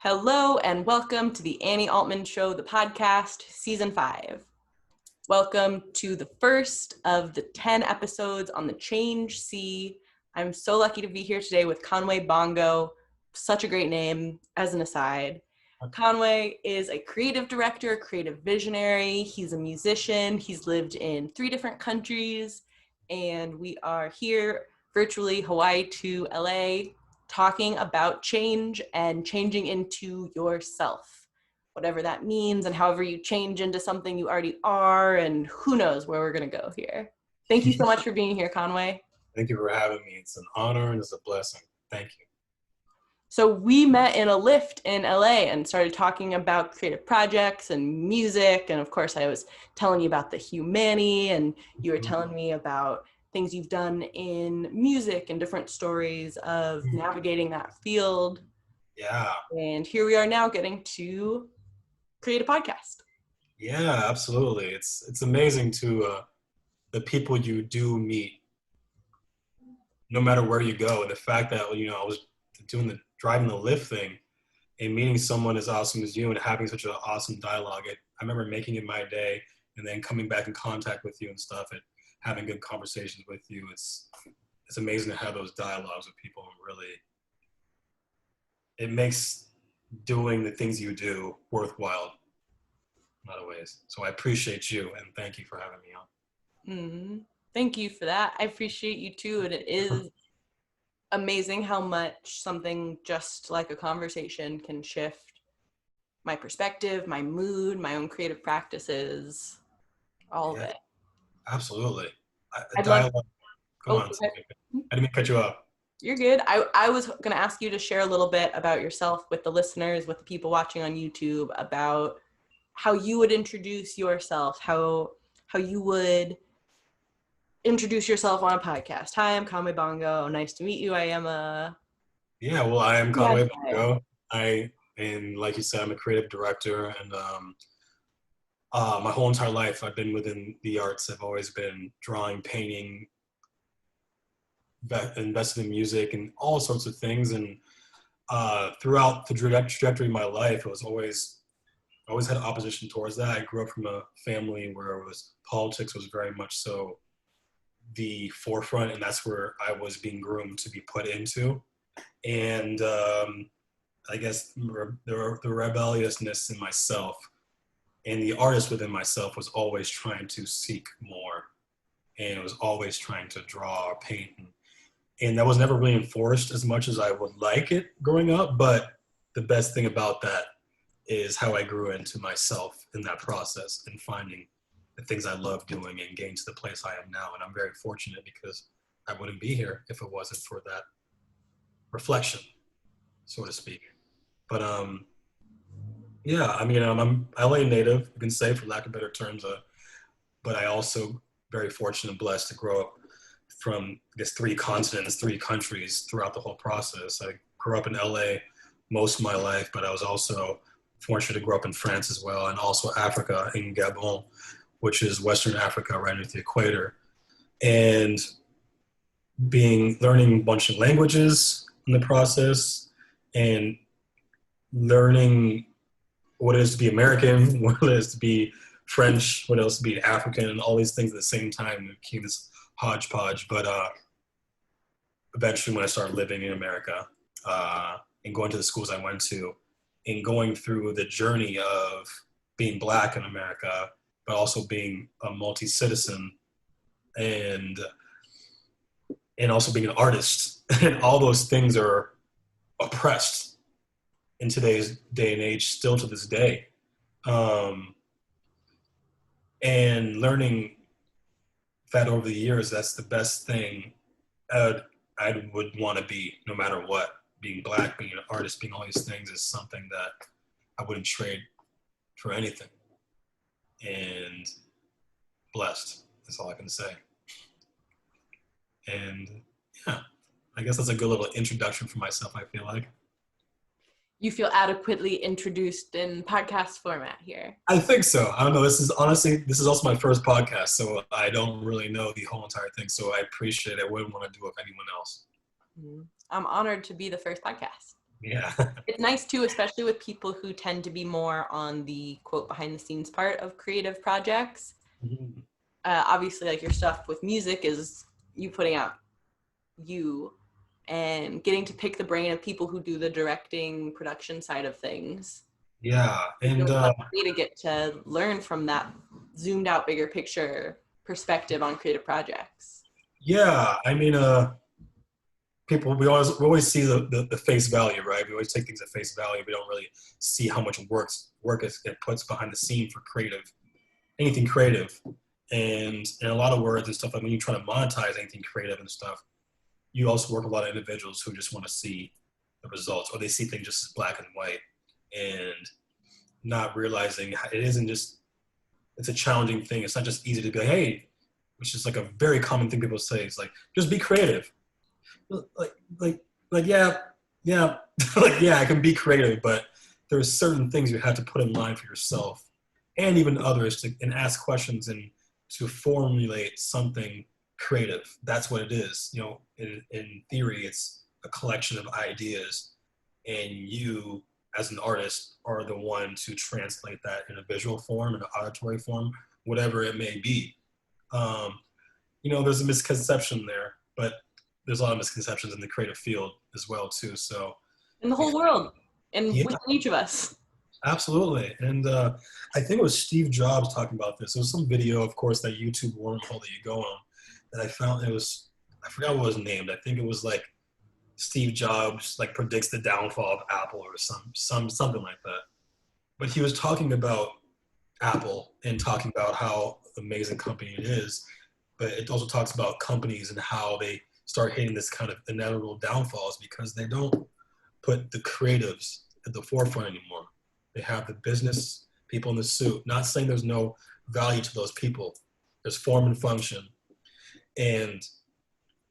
Hello and welcome to the Annie Altman Show, the podcast, Season 5. Welcome to the first of the 10 episodes on the Change C. I'm so lucky to be here today with Conway Bongo. Such a great name, as an aside. Conway is a creative director, creative visionary. He's a musician. He's lived in 3 different countries. And we are here virtually, Hawaii to LA, talking about change and changing into yourself, whatever that means, and however you change into something you already are, and who knows where we're going to go here. Thank you so much for being here, Conway. Thank you for having me. It's an honor and it's a blessing. Thank you. So we met in a Lyft in LA and started talking about creative projects and music. And of course, I was telling you about the Humani, and you were telling me about things you've done in music and different stories of navigating that field. Yeah. And here we are now getting to create a podcast. Yeah, absolutely. It's amazing to the people you do meet, no matter where you go. And the fact that, I was driving the Lyft thing and meeting someone as awesome as you and having such an awesome dialogue. I remember making it my day and then coming back in contact with you and stuff and having good conversations with you. It's amazing to have those dialogues with people. Really, it makes doing the things you do worthwhile in a lot of ways. So I appreciate you and thank you for having me on. Thank you for that. I appreciate you too. And it is amazing how much something just like a conversation can shift my perspective, my mood, my own creative practices, all of it. Absolutely. Dialogue. Go on. I didn't mean to cut you off. You're good. I was going to ask you to share a little bit about yourself with the listeners, with the people watching on YouTube, about how you would introduce yourself, how you would introduce yourself on a podcast. Hi, I'm Conway Bongo. Nice to meet you. I am Conway Bongo. And like you said, I'm a creative director, and my whole entire life I've been within the arts. I've always been drawing, painting, invested in music and all sorts of things. And throughout the trajectory of my life, I always had opposition towards that. I grew up from a family where politics was very much so the forefront, and that's where I was being groomed to be put into. And I guess the rebelliousness in myself and the artist within myself was always trying to seek more, and it was always trying to draw or paint, and that was never really enforced as much as I would like it growing up. But the best thing about that is how I grew into myself in that process and finding the things I love doing and getting to the place I am now. And I'm very fortunate because I wouldn't be here if it wasn't for that reflection, so to speak. But yeah, I mean, I'm LA native, you can say, for lack of better terms, but I also very fortunate and blessed to grow up from, I guess, 3 continents, 3 countries throughout the whole process. I grew up in LA most of my life, but I was also fortunate to grow up in France as well, and also Africa, in Gabon, which is Western Africa, right underneath the equator. And learning a bunch of languages in the process, and learning what it is to be American, what it is to be French, what else to be African, and all these things at the same time. It became this hodgepodge. But eventually when I started living in America and going to the schools I went to and going through the journey of being Black in America, but also being a multi-citizen and also being an artist, and all those things are oppressed in today's day and age, still to this day. And learning that over the years, that's the best thing I would want to be, no matter what. Being Black, being an artist, being all these things is something that I wouldn't trade for anything. And blessed, that's all I can say. And yeah, I guess that's a good little introduction for myself, I feel like. You feel adequately introduced in podcast format here? I think so. I don't know. This is also my first podcast, so I don't really know the whole entire thing. So I appreciate it. I wouldn't want to do it with anyone else. I'm honored to be the first podcast. Yeah. It's nice too, especially with people who tend to be more on the quote behind the scenes part of creative projects. Mhm. Obviously, like your stuff with music is you putting out you and getting to pick the brain of people who do the directing production side of things. Yeah. It's And really fun for me to get to learn from that zoomed out bigger picture perspective on creative projects. yeah, I mean, people, we always see the face value, right? We always take things at face value. We don't really see how much work it puts behind the scene for anything creative. And in a lot of words and stuff, like when you try to monetize anything creative and stuff, you also work with a lot of individuals who just want to see the results, or they see things just as black and white, and not realizing it isn't just, it's a challenging thing. It's not just easy to be like, hey, which is like a very common thing people say. It's like, just be creative. Like, like, like, yeah, yeah, like, yeah, I can be creative, but there's certain things you have to put in line for yourself and even others and ask questions and to formulate something creative. That's what it is. In theory, it's a collection of ideas, and you, as an artist, are the one to translate that in a visual form, in an auditory form, whatever it may be. Um, there's a misconception there, but there's a lot of misconceptions in the creative field as well too. So In the whole world and yeah, within each of us. absolutely. And I think it was Steve Jobs talking about this. It was some video, of course, that YouTube wormhole that you go on that I found. I forgot what it was named. I think it was like Steve Jobs like predicts the downfall of Apple or something like that. But he was talking about Apple and talking about how amazing company it is, but it also talks about companies and how they start hitting this kind of inevitable downfalls because they don't put the creatives at the forefront anymore. They have the business people in the suit. Not saying there's no value to those people. There's form and function. And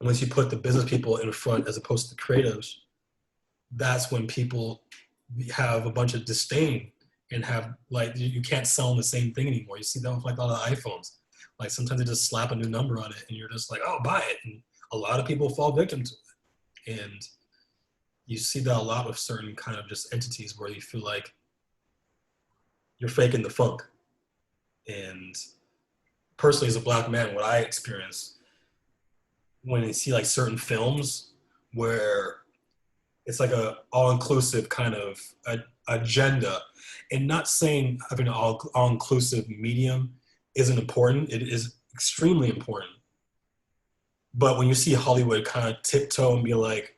once you put the business people in front as opposed to the creatives, that's when people have a bunch of disdain and have like you can't sell them the same thing anymore. You see that with like a lot of iPhones. Like sometimes they just slap a new number on it and you're just like, oh, buy it. And a lot of people fall victim to it. And you see that a lot with certain kind of just entities where you feel like you're faking the funk. And personally, as a black man, what I experience when I see like certain films where it's like a all-inclusive kind of agenda, and not saying having an all-inclusive medium isn't important. It is extremely important. But when you see Hollywood kind of tiptoe and be like,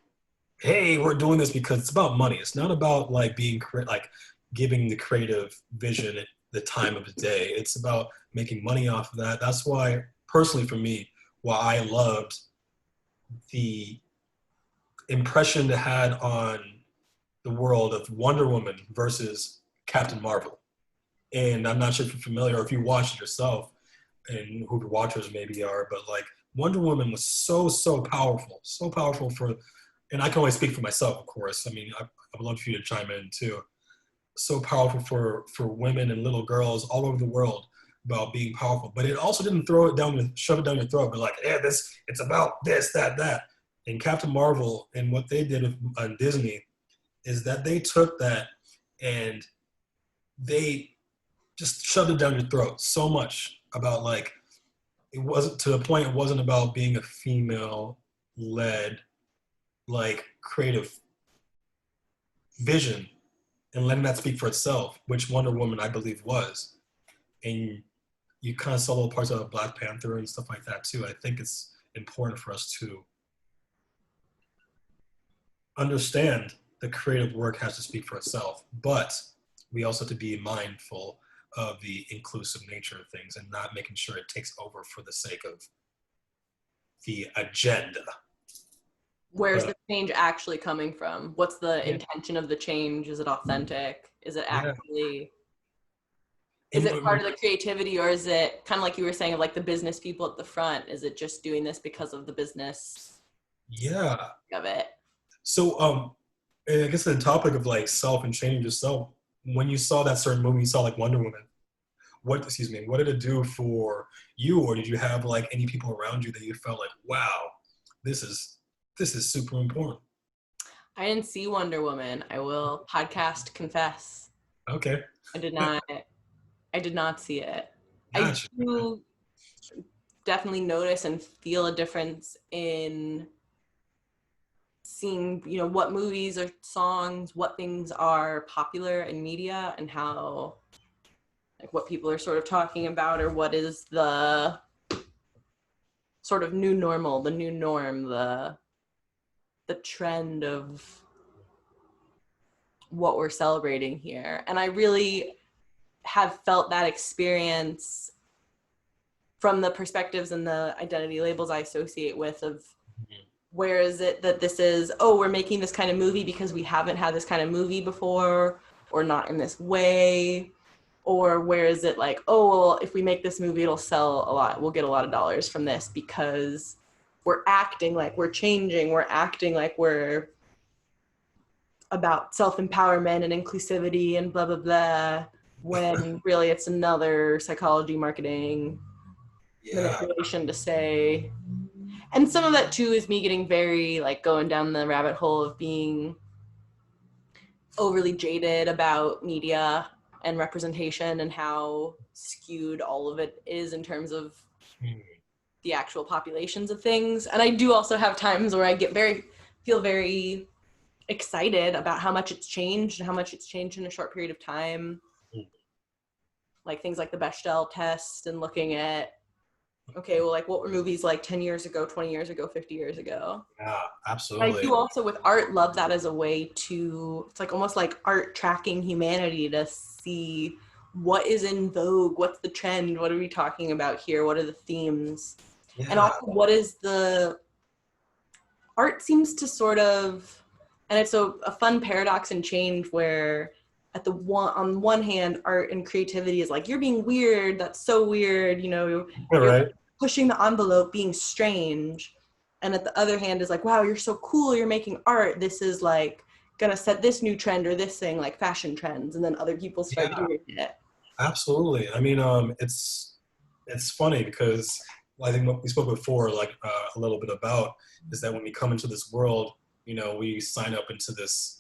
hey, we're doing this because it's about money. It's not about like like giving the creative vision the time of the day. It's about making money off of that. That's why, personally, for me, why I loved the impression it had on the world of Wonder Woman versus Captain Marvel. And I'm not sure if you're familiar or if you watched it yourself, and who the watchers maybe are, but like Wonder Woman was so powerful for, and I can only speak for myself, of course. I mean, I would love for you to chime in too. So powerful for women and little girls all over the world about being powerful, but it also didn't shove it down your throat, but like, yeah, it's about this, that. And Captain Marvel and what they did on Disney is that they took that and they just shoved it down your throat so much about like it wasn't to the point it wasn't about being a female led like creative vision and letting that speak for itself, which Wonder Woman I believe was. And you kind of saw little parts of Black Panther and stuff like that too. I think it's important for us to understand the creative work has to speak for itself, but we also have to be mindful of the inclusive nature of things and not making sure it takes over for the sake of the agenda. Where's But the change actually coming from? What's the yeah, intention of the change? Is it authentic? Is it yeah. actually, is And, it part of the creativity, or is it kind of like you were saying of like the business people at the front? Is it just doing this because of the business yeah. of it? So and I guess the topic of like self and changing yourself, when you saw that certain movie, you saw like Wonder Woman, what did it do for you? Or did you have like any people around you that you felt like, wow, this is this is super important? I didn't see Wonder Woman. I will podcast confess. Okay. I did not. I did not see it. I Gotcha. do definitely notice and feel a difference in seeing, what movies or songs, what things are popular in media, and how, like, what people are sort of talking about, or what is the sort of new normal, the new norm, the trend of what we're celebrating here. And I really have felt that experience from the perspectives and the identity labels I associate with, of where is it that this is, oh, we're making this kind of movie because we haven't had this kind of movie before, or not in this way, or where is it like, oh, well, if we make this movie, it'll sell a lot, we'll get a lot of dollars from this because we're acting like we're changing, we're acting like we're about self-empowerment and inclusivity and blah blah blah, when really it's another psychology, marketing, Yeah. manipulation to say. And some of that too is me getting very, like, going down the rabbit hole of being overly jaded about media and representation and how skewed all of it is in terms of the actual populations of things. And I do also have times where I feel very excited about how much it's changed and how much it's changed in a short period of time. Like things like the Bechdel test, and looking at, okay, well, like, what were movies like 10 years ago, 20 years ago, 50 years ago? Yeah, I absolutely. do also with art love that as a way to, it's like almost like art tracking humanity, to see what is in vogue, what's the trend, what are we talking about here, what are the themes, and Yeah. also what is the art seems to sort of, and it's a fun paradox and change where on one hand, art and creativity is like, you're being weird, that's so weird, All you're right. pushing the envelope, being strange. And at the other hand is like, wow, you're so cool, you're making art, this is like gonna set this new trend or this thing, like fashion trends, and then other people start Yeah, doing it. absolutely. I mean, it's funny because I think what we spoke before, like a little bit about, is that when we come into this world, we sign up into this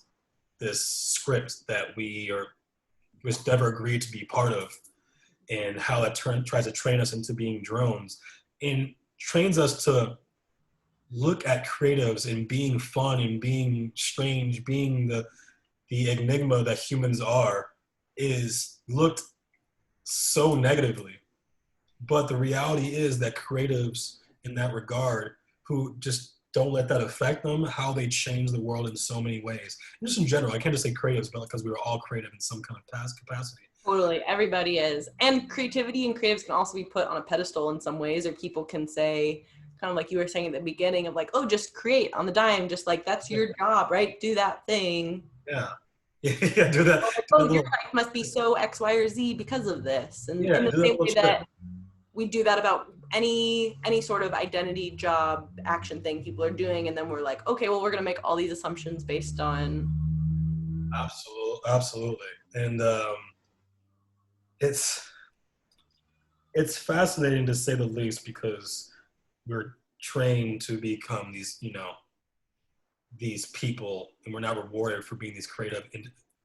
script that we are was never agreed to be part of, and how that tries to train us into being drones, and trains us to look at creatives and being fun and being strange, being the enigma that humans are, is looked so negatively. But the reality is that creatives in that regard, who just don't let that affect them, how they change the world in so many ways. And just in general, I can't just say creatives, but because we were all creative in some kind of past capacity. Totally, everybody is. And creativity and creatives can also be put on a pedestal in some ways, or people can say, kind of like you were saying at the beginning, of like, oh, just create on the dime, just like, that's Yeah, your job, right? Do that thing. yeah, yeah. Do that. Or like, Do oh, that your little. life must be so X, Y, or Z because of this. And in Yeah, the do that same little way trick. that we do that about any sort of identity, job, action thing people are doing, and then we're like, okay, well, we're gonna make all these assumptions based on. Absolutely, absolutely. And it's it's fascinating to say the least, because we're trained to become these people, and we're not rewarded for being these creative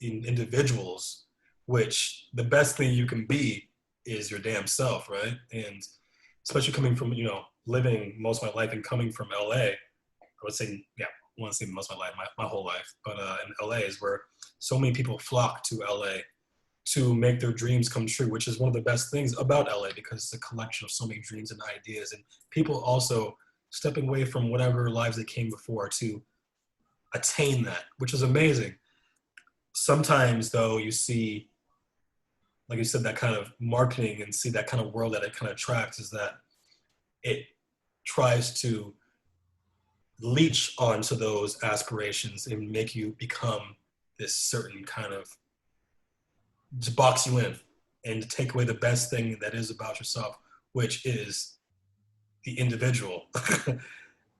individuals, which the best thing you can be is your damn self, right? And especially coming from, living most of my life and coming from LA, I would say, yeah, I want to say most of my life, my whole life, but in LA is where so many people flock to LA to make their dreams come true, which is one of the best things about LA, because it's a collection of so many dreams and ideas, and people also stepping away from whatever lives they came before to attain that, which is amazing. Sometimes, though, you see, like you said, that kind of marketing, and see that kind of world that it kind of attracts, is that it tries to leech onto those aspirations and make you become this certain kind of, just box you in, and take away the best thing that is about yourself, which is the individual,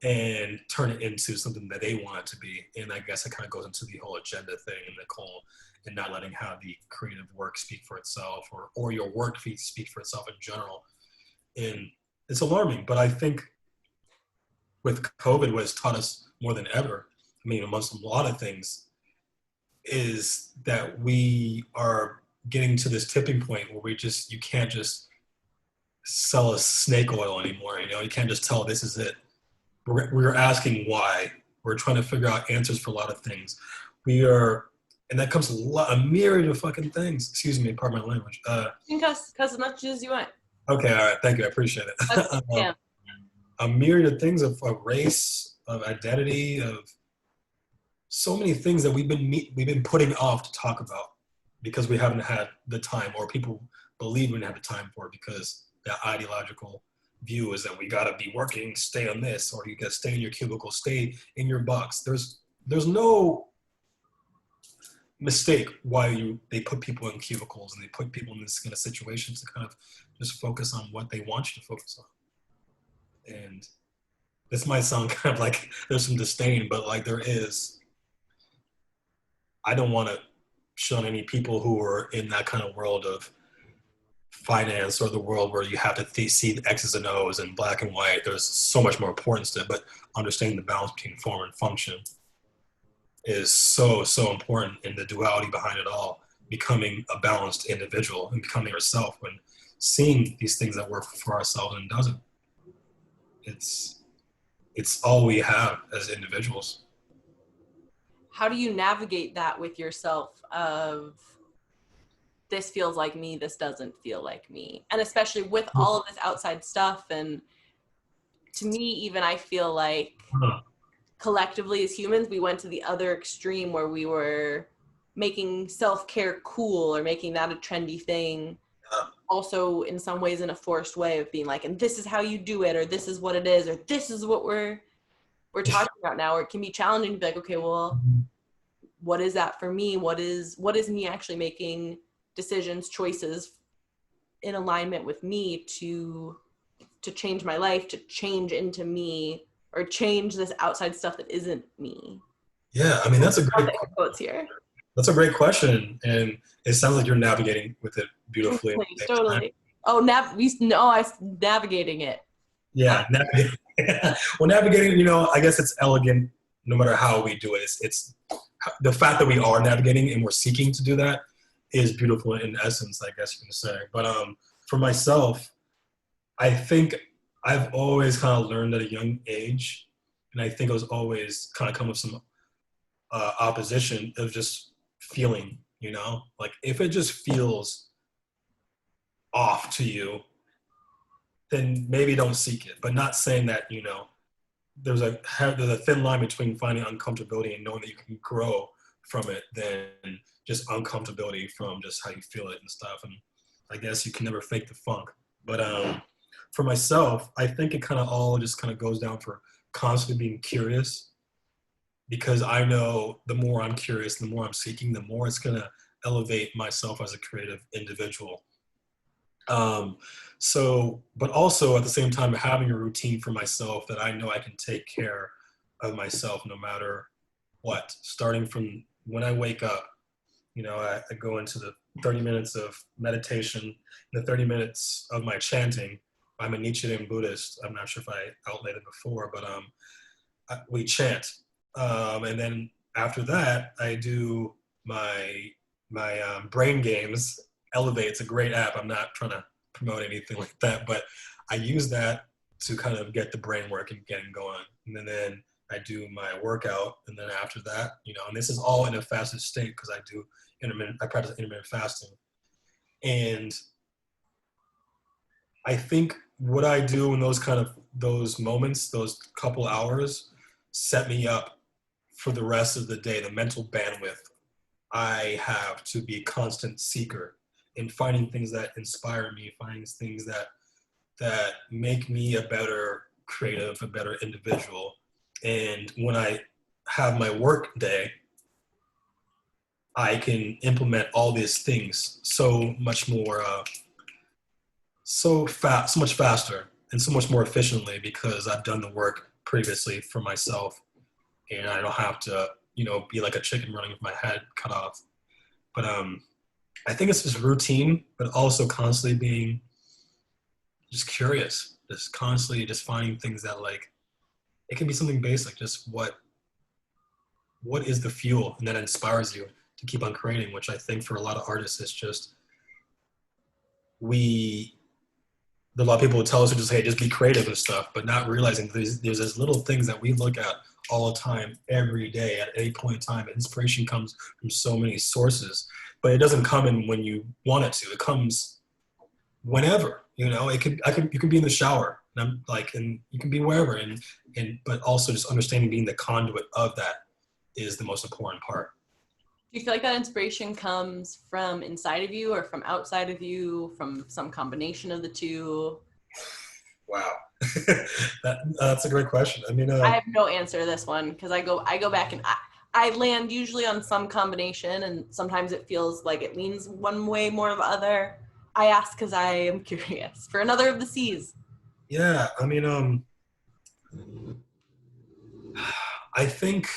and turn it into something that they want it to be. And I guess it kind of goes into the whole agenda thing, Nicole, and not letting how the creative work speak for itself, or your work speak for itself in general. And it's alarming, but I think with COVID, what it's taught us more than ever, mean, amongst a lot of things, is that we are getting to this tipping point where you can't just sell a snake oil anymore. You can't just tell this is it. We're asking why. We're trying to figure out answers for a lot of things. And that comes a myriad of fucking things. Excuse me, pardon my language. You can cuss as much as you want. Okay, all right, thank you, I appreciate it. Yeah. A myriad of things of race, of identity, of so many things that we've been putting off to talk about because we haven't had the time, or people believe we didn't have the time for it because that ideological view is that we gotta be working, stay on this, or you gotta stay in your cubicle, stay in your box. There's no mistake why they put people in cubicles and they put people in this kind of situations to kind of just focus on what they want you to focus on. And this might sound kind of like there's some disdain, but like I don't want to shun any people who are in that kind of world of finance, or the world where you have to see the X's and O's and black and white. There's so much more importance to it, but understanding the balance between form and function is so, so important in the duality behind it all, becoming a balanced individual and becoming yourself when seeing these things that work for ourselves and doesn't. It's all we have as individuals. How do you navigate that with yourself of this feels like me, this doesn't feel like me? And especially with all of this outside stuff, and to me, even I feel like collectively as humans, we went to the other extreme where we were making self-care cool or making that a trendy thing. Also, in some ways, in a forced way of being like, and this is how you do it, or this is what it is, or this is what we're talking about now. Or it can be challenging to be like, okay, well, what is that for me? What is me actually making decisions, choices in alignment with me to change my life, to change into me, or change this outside stuff that isn't me? Yeah, I mean, that's a great quotes here. That's a great question, and it sounds like you're navigating with it beautifully. Totally. Oh, I was navigating it. Yeah, well, navigating. I guess it's elegant, no matter how we do it. It's the fact that we are navigating and we're seeking to do that is beautiful in essence, I guess you can say. But for myself, I think I've always kind of learned at a young age, and I think I was always kind of come with some opposition of just feeling, like if it just feels off to you, then maybe don't seek it. But not saying that, there's a thin line between finding uncomfortability and knowing that you can grow from it than just uncomfortability from just how you feel it and stuff. And I guess you can never fake the funk. But for myself, I think it kind of all just kind of goes down for constantly being curious, because I know the more I'm curious, the more I'm seeking, the more it's going to elevate myself as a creative individual. But also at the same time, having a routine for myself that I know I can take care of myself no matter what, starting from when I wake up. I go into the 30 minutes of meditation, the 30 minutes of my chanting. I'm a Nichiren Buddhist. I'm not sure if I outlined it before, but we chant. And then after that, I do my brain games. Elevate, it's a great app. I'm not trying to promote anything like that, but I use that to kind of get the brain working, getting going. And then I do my workout. And then after that, and this is all in a fasted state because I practice intermittent fasting. And I think what I do in those moments, those couple hours, set me up for the rest of the day, the mental bandwidth I have to be a constant seeker in finding things that inspire me, finding things that make me a better creative, a better individual. And when I have my work day, I can implement all these things so much more, so much faster and so much more efficiently because I've done the work previously for myself, and I don't have to, be like a chicken running with my head cut off. But I think it's just routine, but also constantly being just curious, just constantly just finding things that, like, it can be something basic, just what what is the fuel, and that inspires you to keep on creating, which I think for a lot of artists is just we a lot of people would tell us to just, hey, just be creative and stuff, but not realizing there's these little things that we look at all the time, every day, at any point in time. Inspiration comes from so many sources, but it doesn't come in when you want it to. It comes whenever, you can be in the shower, and and you can be wherever, but also just understanding being the conduit of that is the most important part. Do you feel like that inspiration comes from inside of you or from outside of you, from some combination of the two? Wow. That's a great question. I mean, I have no answer to this one because I go back and I land usually on some combination, and sometimes it feels like it leans one way more than the other. I ask because I am curious. For another of the C's. yeah, I mean, I think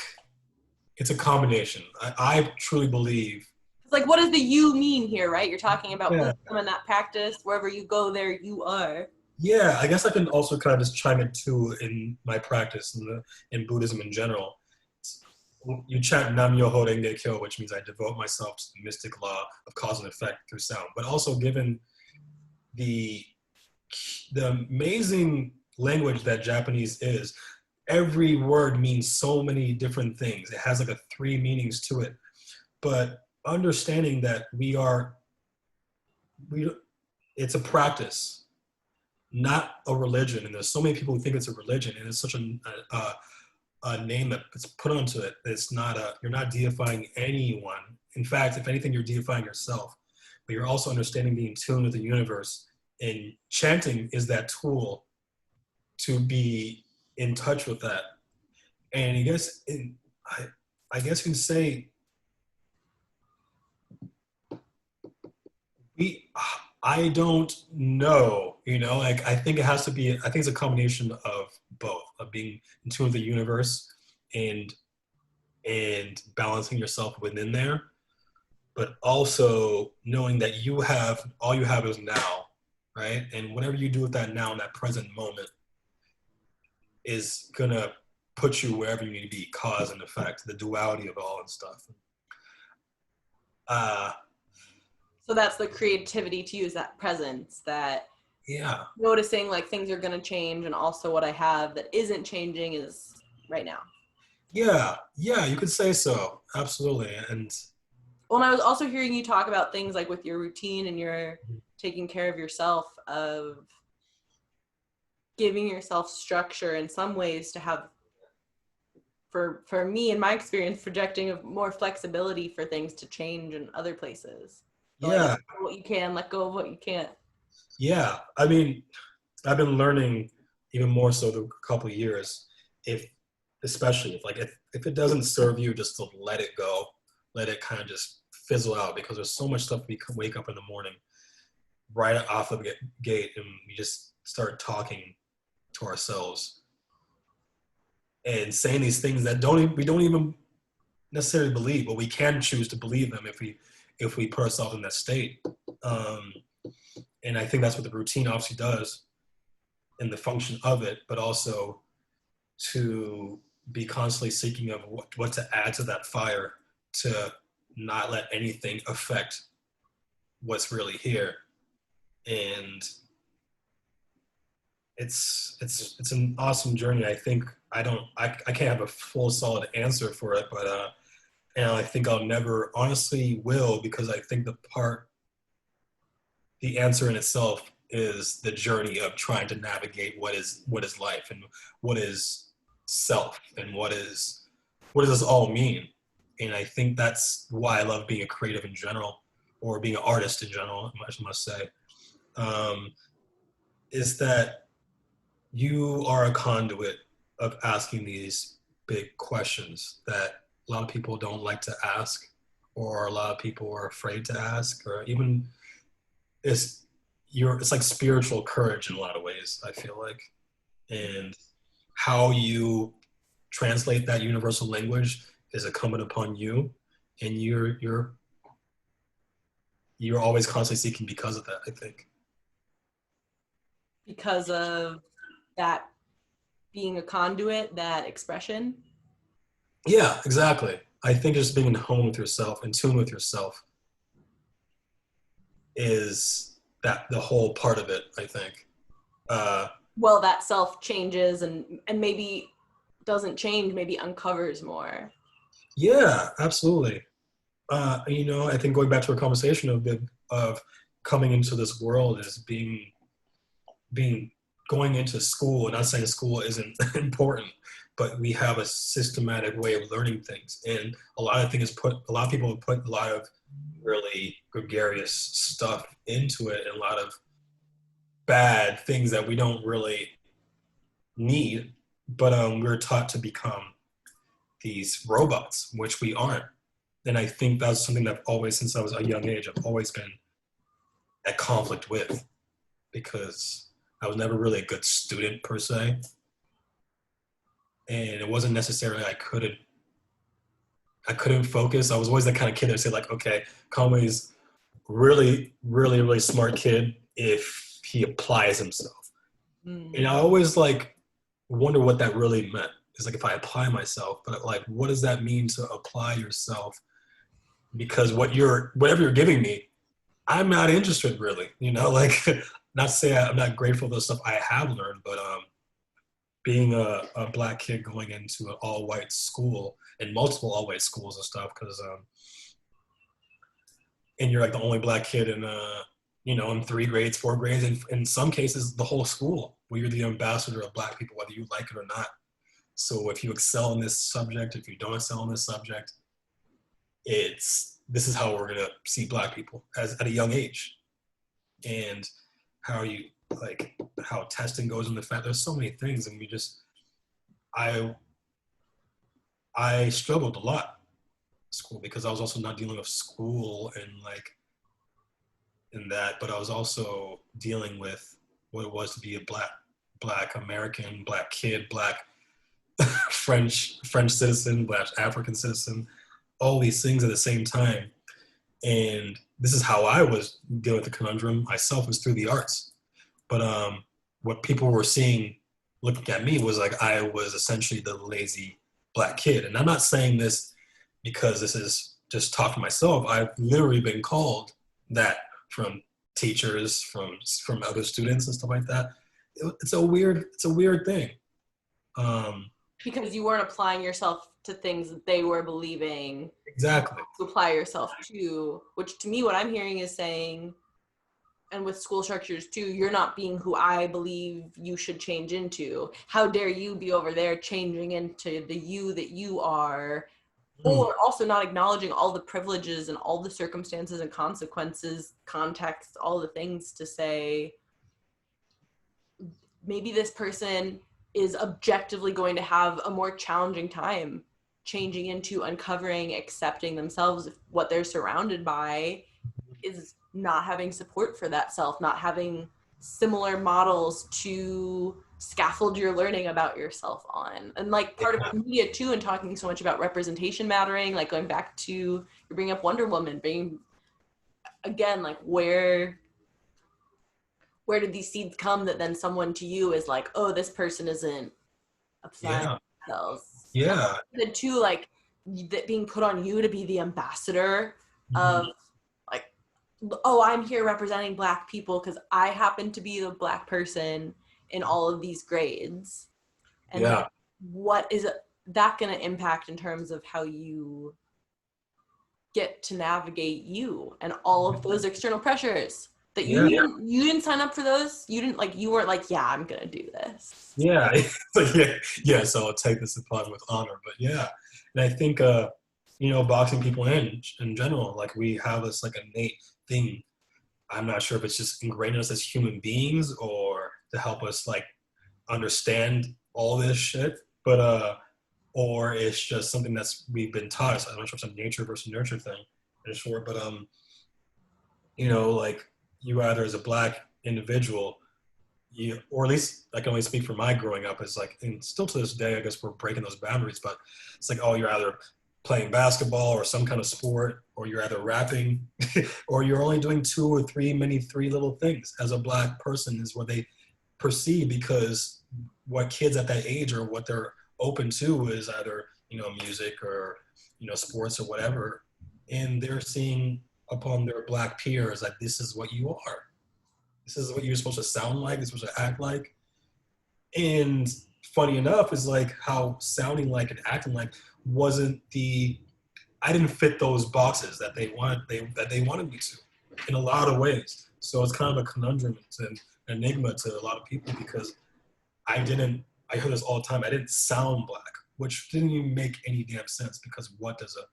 it's a combination. I truly believe. It's like, what does the you mean here, right? You're talking about Yeah, wisdom and that practice. Wherever you go, there you are. yeah. I guess I can also kind of just chime in too in my practice in Buddhism in general. You chant Nam Myoho Renge Kyo, which means I devote myself to the mystic law of cause and effect through sound. But also, given the the amazing language that Japanese is, every word means so many different things. It has like a three meanings to it. But understanding that we it's a practice, not a religion. And there's so many people who think it's a religion, and it's such a name that's put onto it. It's not you're not deifying anyone. In fact, if anything, you're deifying yourself. But you're also understanding being in tune with the universe. And chanting is that tool to be in touch with that. And I guess you can say we. I don't know. Like I think it has to be. I think it's a combination of both, of being in tune with the universe and balancing yourself within there, but also knowing that all you have is now, right? And whatever you do with that now in that present moment is gonna put you wherever you need to be, cause and effect, the duality of all and stuff. Uh, So that's the creativity to use that presence, that yeah, noticing like things are going to change, and also what I have that isn't changing is right now. yeah, you could say so, absolutely. And Well, and I was also hearing you talk about things like with your routine and your taking care of yourself, of giving yourself structure in some ways to have, for me in my experience, projecting of more flexibility for things to change in other places. So like yeah, what you can, let go of what you can't. yeah. I mean, I've been learning even more so the couple of years, if especially if it doesn't serve you, just to let it go, let it kind of just fizzle out, because there's so much stuff we wake up in the morning right off the gate, and we just start talking to ourselves and saying these things that we don't even necessarily believe, but we can choose to believe them if we put ourselves in that state. Um, and I think that's what the routine obviously does, in the function of it, but also to be constantly seeking of what to add to that fire, to not let anything affect what's really here. And it's an awesome journey. I think I can't have a full solid answer for it, but and I think I'll never honestly will, because I think the answer in itself is the journey of trying to navigate what is life, and what is self, and what does this all mean. And I think that's why I love being a creative in general, or being an artist in general, I must say, is that you are a conduit of asking these big questions that a lot of people don't like to ask, or a lot of people are afraid to ask, or even it's like spiritual courage in a lot of ways, I feel like. And how you translate that universal language is incumbent upon you, and you're always constantly seeking because of that, I think. Because of that being a conduit, that expression. Yeah, exactly. I think just being in home with yourself, in tune with yourself, is that the whole part of it. I think. Uh, Well, that self changes and maybe doesn't change, maybe uncovers more. yeah, absolutely. I think going back to our conversation of coming into this world is being going into school. And not saying school isn't important, but we have a systematic way of learning things, and a lot of people have put a lot of really gregarious stuff into it, and a lot of bad things that we don't really need. But we're taught to become these robots, which we aren't. And I think that's something that always, since I was a young age, I've always been at conflict with, because I was never really a good student per se. And it wasn't necessarily I couldn't focus. I was always that kind of kid that said like, okay, Conway's really, really, really smart kid if he applies himself. And I always like wonder what that really meant. It's like if I apply myself, but like, what does that mean to apply yourself? Because whatever you're giving me, I'm not interested really. Like not to say I'm not grateful for the stuff I have learned, but being a black kid going into an all white school and multiple all white schools and stuff, because and you're like the only black kid in in 3 grades, 4 grades, and in some cases the whole school, where you're the ambassador of black people, whether you like it or not. So if you excel in this subject, if you don't excel in this subject, this is how we're gonna see black people as at a young age. And how you like how testing goes in the fact there's so many things, and I I struggled a lot in school, because I was also not dealing with school and like in that, but I was also dealing with what it was to be a black American, black kid, black French citizen, black African citizen, all these things at the same time. And this is how I was dealing with the conundrum myself, was through the arts. But what people were seeing, looking at me, was like I was essentially the lazy black kid. And I'm not saying this because this is just talking to myself. I've literally been called that from teachers, from other students and stuff like that. It's a weird thing. Um, Because you weren't applying yourself to things that they were believing exactly. to apply yourself to, which to me, what I'm hearing is saying, and with school structures too, you're not being who I believe you should change into. How dare you be over there changing into the you that you are, Mm, or also not acknowledging all the privileges and all the circumstances and consequences, context, all the things to say, maybe this person is objectively going to have a more challenging time changing into uncovering, accepting themselves if what they're surrounded by is not having support for that self, not having similar models to scaffold your learning about yourself on. And like part of yeah, media too, and talking so much about representation mattering, like going back to, you bring up Wonder Woman, being again, like where did these seeds come that then someone to you is like, oh, this person isn't applying yeah, themselves. And yeah. then too, like that being put on you to be the ambassador Mhm. of like, oh, I'm here representing black people because I happen to be the black person in all of these grades. And then Yeah, what is that going to impact in terms of how you get to navigate you and all of those external pressures that yeah, you didn't sign up for those. You didn't like, you weren't like, yeah, I'm going to do this. yeah. It's like, yeah, yeah. So I'll take this upon with honor. But yeah, and I think boxing people in general, like we have this like innate thing. I'm not sure if it's just ingrained in us as human beings, or to help us like understand all this shit, but or it's just something that's we've been taught. So I'm not sure if it's a nature versus nurture thing in short, but like you either as a black individual, or at least I can only speak for my growing up, is like, and still to this day, I guess we're breaking those boundaries, but it's like, oh, you're either playing basketball or some kind of sport, or you're either rapping, or you're only doing two or three, maybe three little things as a black person is what they perceive, because what kids at that age or what they're open to is either music or, sports or whatever. And they're seeing upon their Black peers like, this is what you are. This is what you're supposed to sound like. This is what you act like. And funny enough is like how sounding like and acting like wasn't I didn't fit those boxes that they wanted me to in a lot of ways. So it's kind of a conundrum. It's an enigma to a lot of people because I hear this all the time. I didn't sound Black, which didn't even make any damn sense because what does a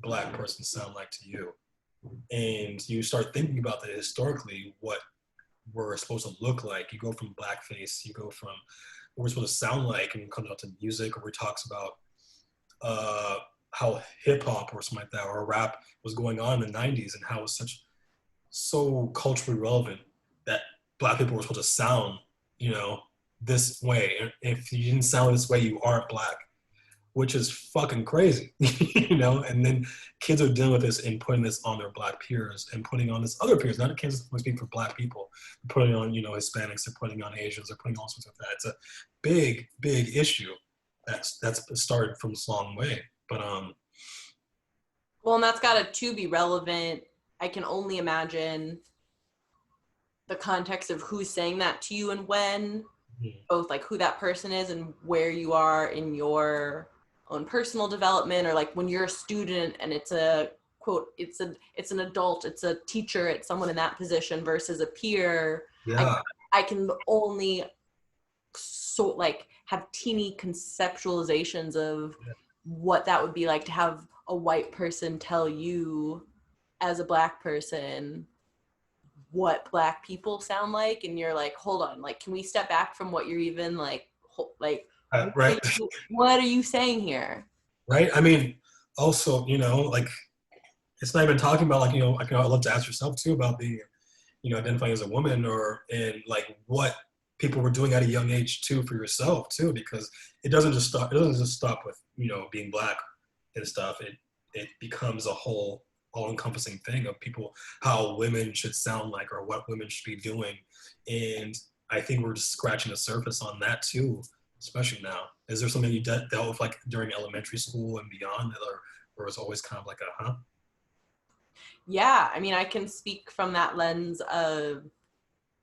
Black person sound like to you? And you start thinking about that historically, what we're supposed to look like. You go from blackface, you go from what we're supposed to sound like, and it comes out to music, or it talks about how hip hop or something like that, or rap was going on in the 90s and how it was so culturally relevant that Black people were supposed to sound, this way. If you didn't sound this way, you aren't Black, which is fucking crazy, and then kids are dealing with this and putting this on their Black peers and putting on this other peers, not can't just speak for Black people, putting on, Hispanics, they're putting on Asians, they're putting all sorts of that. It's a big, big issue that's started from this long way. But well, and that's got to be relevant. I can only imagine the context of who's saying that to you and when, both like who that person is and where you are in your own personal development, or like when you're a student and it's a quote, it's an adult, it's a teacher, it's someone in that position versus a peer. Yeah. I can only have teeny conceptualizations of what that would be like to have a white person tell you as a Black person what Black people sound like, and you're like, hold on, like, can we step back from what you're even like right. What are you saying here? Right. I mean, also, like, it's not even talking about like, I'd love to ask yourself too about the, identifying as a woman, and like what people were doing at a young age too for yourself too, because it doesn't just stop with, being Black and stuff. It becomes a whole all-encompassing thing of people, how women should sound like or what women should be doing. And I think we're just scratching the surface on that too, especially now. Is there something you dealt with like during elementary school and beyond, or was always kind of like a Yeah, I mean, I can speak from that lens of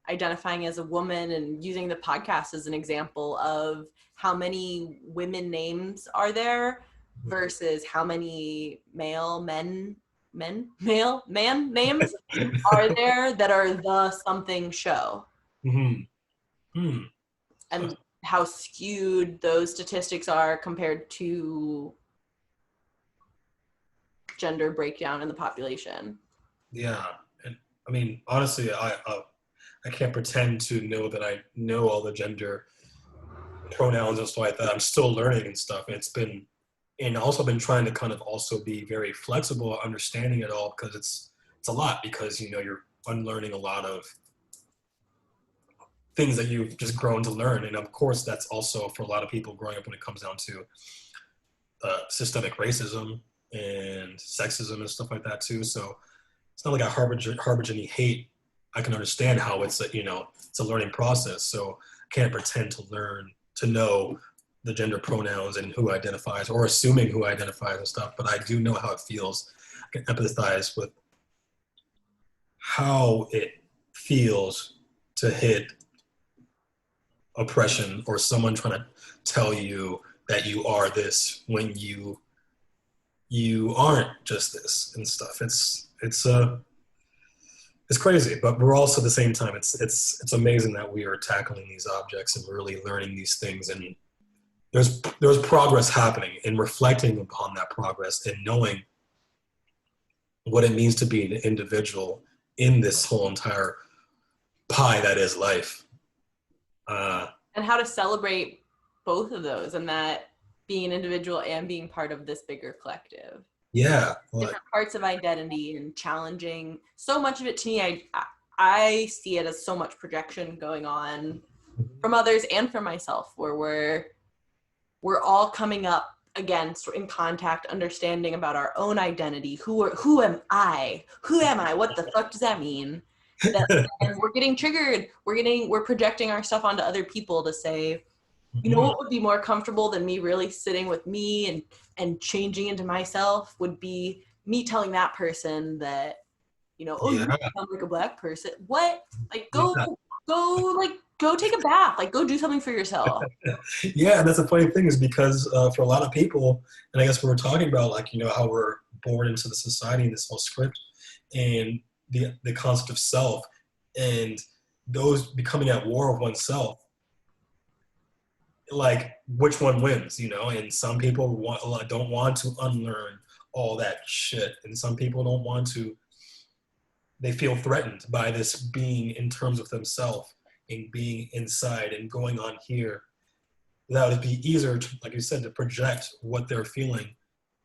identifying as a woman and using the podcast as an example of how many women names are there versus how many male man names are there that are the something show. And how skewed those statistics are compared to gender breakdown in the population. Yeah. And I mean, honestly, I can't pretend to know that I know all the gender pronouns and stuff like that. I'm still learning and stuff. And also been trying to kind of also be very flexible, understanding it all, because it's a lot, because, you're unlearning a lot of things that you've just grown to learn. And of course, that's also for a lot of people growing up when it comes down to systemic racism and sexism and stuff like that too. So it's not like I harbor any hate. I can understand how it's it's a learning process. So I can't pretend to know the gender pronouns and who identifies, or assuming who identifies and stuff. But I do know how it feels. I can empathize with how it feels to hit oppression, or someone trying to tell you that you are this when you aren't just this and stuff. It's crazy, but we're also at the same time, it's amazing that we are tackling these objects and really learning these things, and there's progress happening, and reflecting upon that progress and knowing what it means to be an individual in this whole entire pie that is life. And how to celebrate both of those, and that being an individual and being part of this bigger collective. Yeah. Different parts of identity and challenging. So much of it to me, I see it as so much projection going on from others and for myself, where we're all coming up against, in contact, understanding about our own identity. Who am I? What the fuck does that mean? And we're getting triggered. We're projecting our stuff onto other people to say, You know what would be more comfortable than me really sitting with me and changing into myself would be me telling that person that, oh, you sound like a black person. What? Like, go take a bath. Like, go do something for yourself. Yeah, and that's the funny thing is because for a lot of people, and I guess we were talking about like, how we're born into the society and this whole script and the concept of self and those becoming at war with oneself, like which one wins, and some people don't want to unlearn all that shit, and some people don't want to. They feel threatened by this being in terms of themselves and being inside and going on here. That would be easier, to, like you said, to project what they're feeling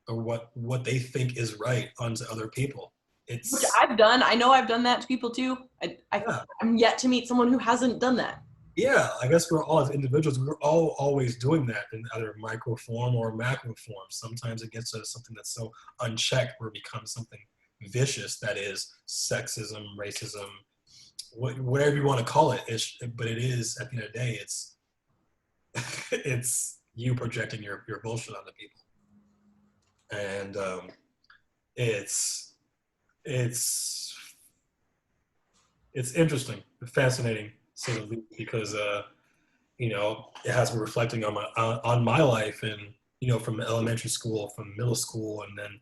or what they think is right onto other people. Which I've done. I know I've done that to people too. I'm yet to meet someone who hasn't done that. Yeah, I guess we're all as individuals, we're all always doing that in either micro form or macro form. Sometimes it gets to something that's so unchecked where it becomes something vicious that is sexism, racism, whatever you want to call it. But it is, at the end of the day, it's you projecting your bullshit onto people. And it's interesting, fascinating, say the least, because it has me reflecting on my life, and from elementary school, from middle school, and then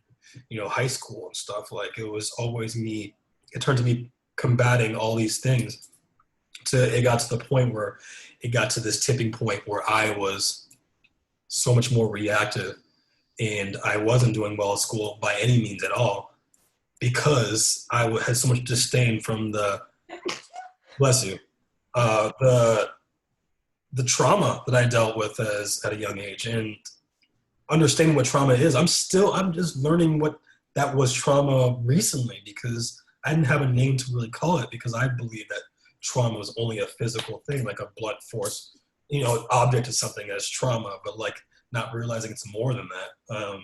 high school and stuff. Like it was always me. It turned to me combating all these things. It got to the point where it got to this tipping point where I was so much more reactive, and I wasn't doing well at school by any means at all because I had so much disdain from the bless you the trauma that I dealt with at a young age, and understanding what trauma is. I'm just learning what that was trauma recently because I didn't have a name to really call it because I believe that trauma was only a physical thing, like a blunt force, object is something as trauma, but like not realizing it's more than that.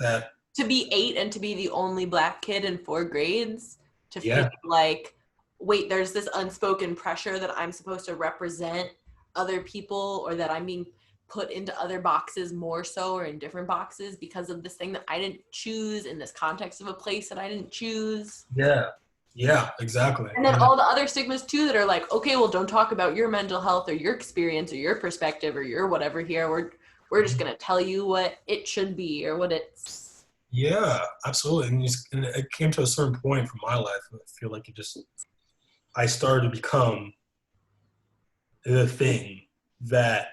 That to be 8 and to be the only black kid in 4 grades, to feel like, wait, there's this unspoken pressure that I'm supposed to represent other people, or that I'm being put into other boxes more so, or in different boxes because of this thing that I didn't choose in this context of a place that I didn't choose. Yeah, exactly. And then all the other stigmas too that are like, okay, well, don't talk about your mental health or your experience or your perspective or your whatever here. We're just going to tell you what it should be or what it's. Yeah, absolutely. And it came to a certain point from my life. I feel like I started to become the thing that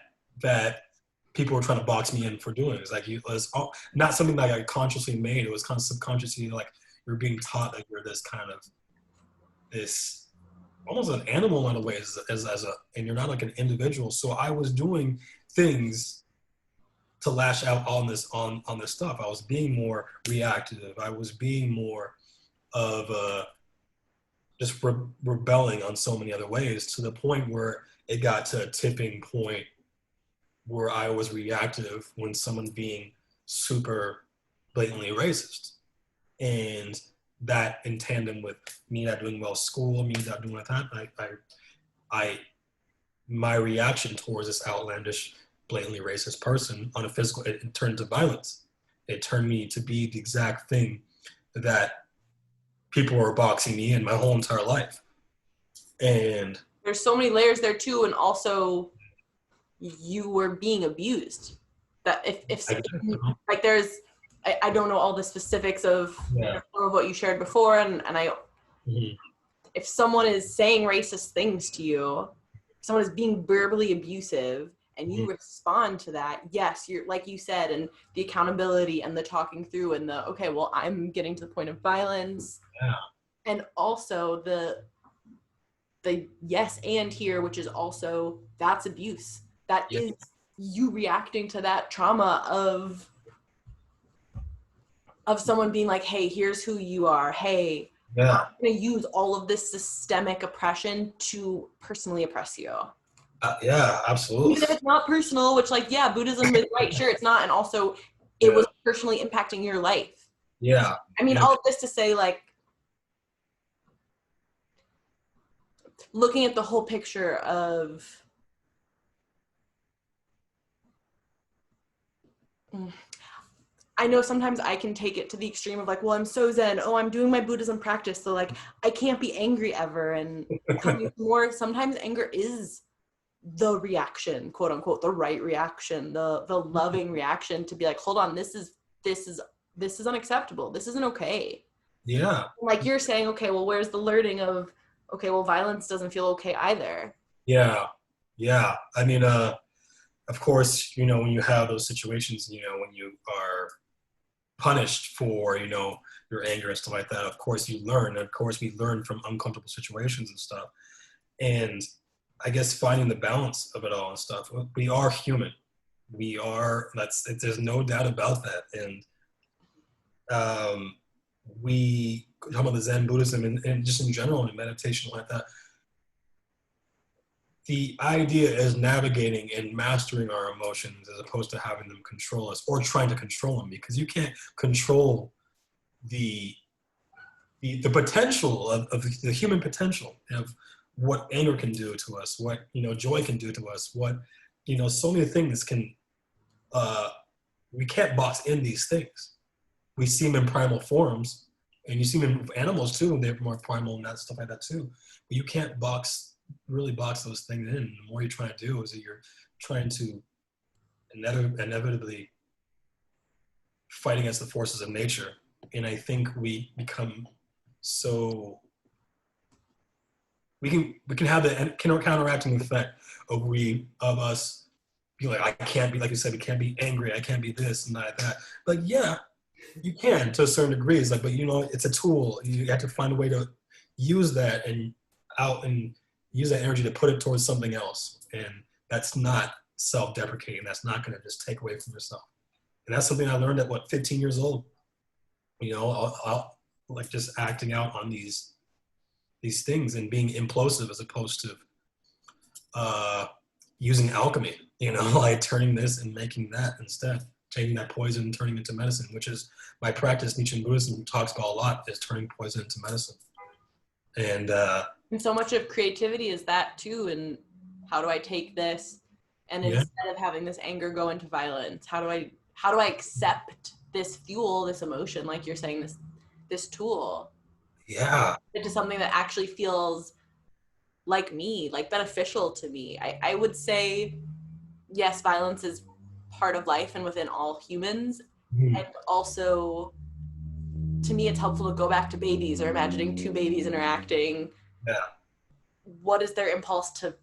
people were trying to box me in for doing. It's like it was not something that I consciously made. It was kind of subconsciously, like you're being taught that you're this kind of this almost an animal in a way, and you're not like an individual. So I was doing things to lash out on this stuff. I was being more reactive. I was being more of just rebelling on so many other ways, to the point where it got to a tipping point where I was reactive when someone being super blatantly racist. And that in tandem with me not doing well at school, me not doing that, my reaction towards this outlandish, blatantly racist person on a physical, it turned into violence. It turned me to be the exact thing that people were boxing me in my whole entire life. And there's so many layers there too, and also you were being abused. That if like there's, I don't know all the specifics of some of what you shared before, and I if someone is saying racist things to you, someone is being verbally abusive, and you respond to that, yes, you're, like you said, and the accountability and the talking through and the, okay, well, I'm getting to the point of violence. And also the yes and here, which is also, that's abuse. That is you reacting to that trauma of someone being like, hey, here's who you are. Hey, I'm going to use all of this systemic oppression to personally oppress you. Yeah, absolutely. Even if it's not personal, which like, yeah, Buddhism is right. Sure, it's not. And also it was personally impacting your life. Yeah. I mean, all of this to say, like, looking at the whole picture of I know sometimes I can take it to the extreme of like, well, I'm so zen. Oh, I'm doing my Buddhism practice. So like, I can't be angry ever. And coming more, sometimes anger is the reaction, quote unquote, the right reaction, the loving reaction to be like, hold on, this is unacceptable. This isn't okay. Yeah. Like you're saying, okay, well, where's the learning of, okay, well, violence doesn't feel okay either. Yeah. Yeah. I mean, of course, you know, when you have those situations, you know, when you are punished for, you know, your anger and stuff like that, of course you learn. Of course we learn from uncomfortable situations and stuff. And I guess finding the balance of it all and stuff. We are human. We are, there's no doubt about that. And we talk about the Zen Buddhism and just in general and meditation like that. The idea is navigating and mastering our emotions as opposed to having them control us or trying to control them, because you can't control the the potential of the human potential of what anger can do to us, what, you know, joy can do to us, what, you know, so many things can, uh, we can't box in these things. We see them in primal forms, and you see them in animals too, and they're more primal and that stuff like that too. But you can't really box those things in. The more you try to do is that you're trying to inevitably fight against the forces of nature. And I think we become so we can have the counteracting effect of us be like, I can't be, like you said, we can't be angry, I can't be this and that. Like, yeah, you can to a certain degree. It's like, but you know, it's a tool. You have to find a way to use that and use that energy to put it towards something else. And that's not self-deprecating. That's not going to just take away from yourself. And that's something I learned at 15 years old. You know, I'll like just acting out on these things and being implosive as opposed to using alchemy, you know, like turning this and making that instead, taking that poison and turning it into medicine, which is my practice. Nichiren Buddhism talks about a lot, is turning poison into medicine. And so much of creativity is that too. And how do I take this and yeah, instead of having this anger go into violence, how do I accept this fuel, this emotion, like you're saying, this tool, yeah, into something that actually feels like me, like beneficial to me. I would say, yes, violence is part of life and within all humans. And also, to me, it's helpful to go back to babies or imagining two babies interacting. yeah, What is their impulse to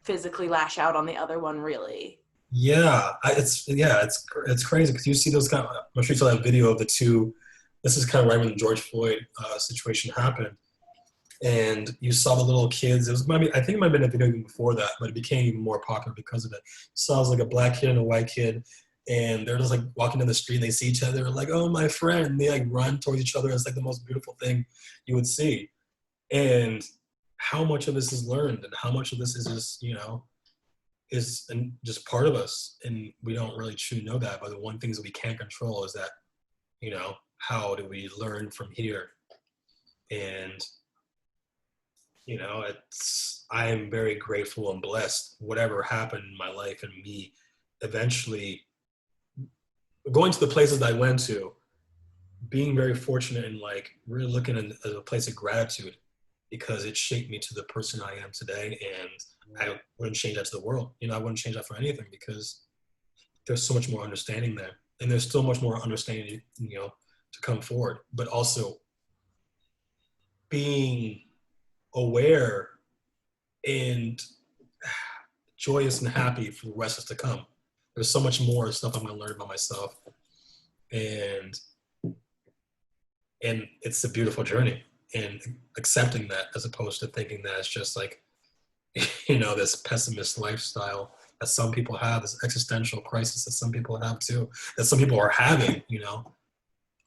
physically lash out on the other one, really? yeah. It's crazy because you see those kind of. I'm sure you saw that video of the two. This is kind of right when the George Floyd situation happened, and you saw the little kids. It was maybe, I think it might have been a video even before that, but it became even more popular because of it. So it was like a black kid and a white kid, and they're just like walking down the street and they see each other, they're like, oh, my friend. And they like run towards each other. It's like the most beautiful thing you would see. And how much of this is learned and how much of this is just, you know, is just part of us. And we don't really truly know that. But the one things that we can't control is that, you know, how do we learn from here? And you know, I am very grateful and blessed. Whatever happened in my life and me eventually going to the places that I went to, being very fortunate and like really looking at a place of gratitude because it shaped me to the person I am today. And I wouldn't change that to the world. You know, I wouldn't change that for anything because there's so much more understanding there. And there's still much more understanding, you know, to come forward. But also being aware and joyous and happy for the rest is to come. There's so much more stuff I'm going to learn about myself, and it's a beautiful journey. And accepting that as opposed to thinking that it's just like, you know, this pessimist lifestyle that some people have, this existential crisis that some people have too, that some people are having, you know.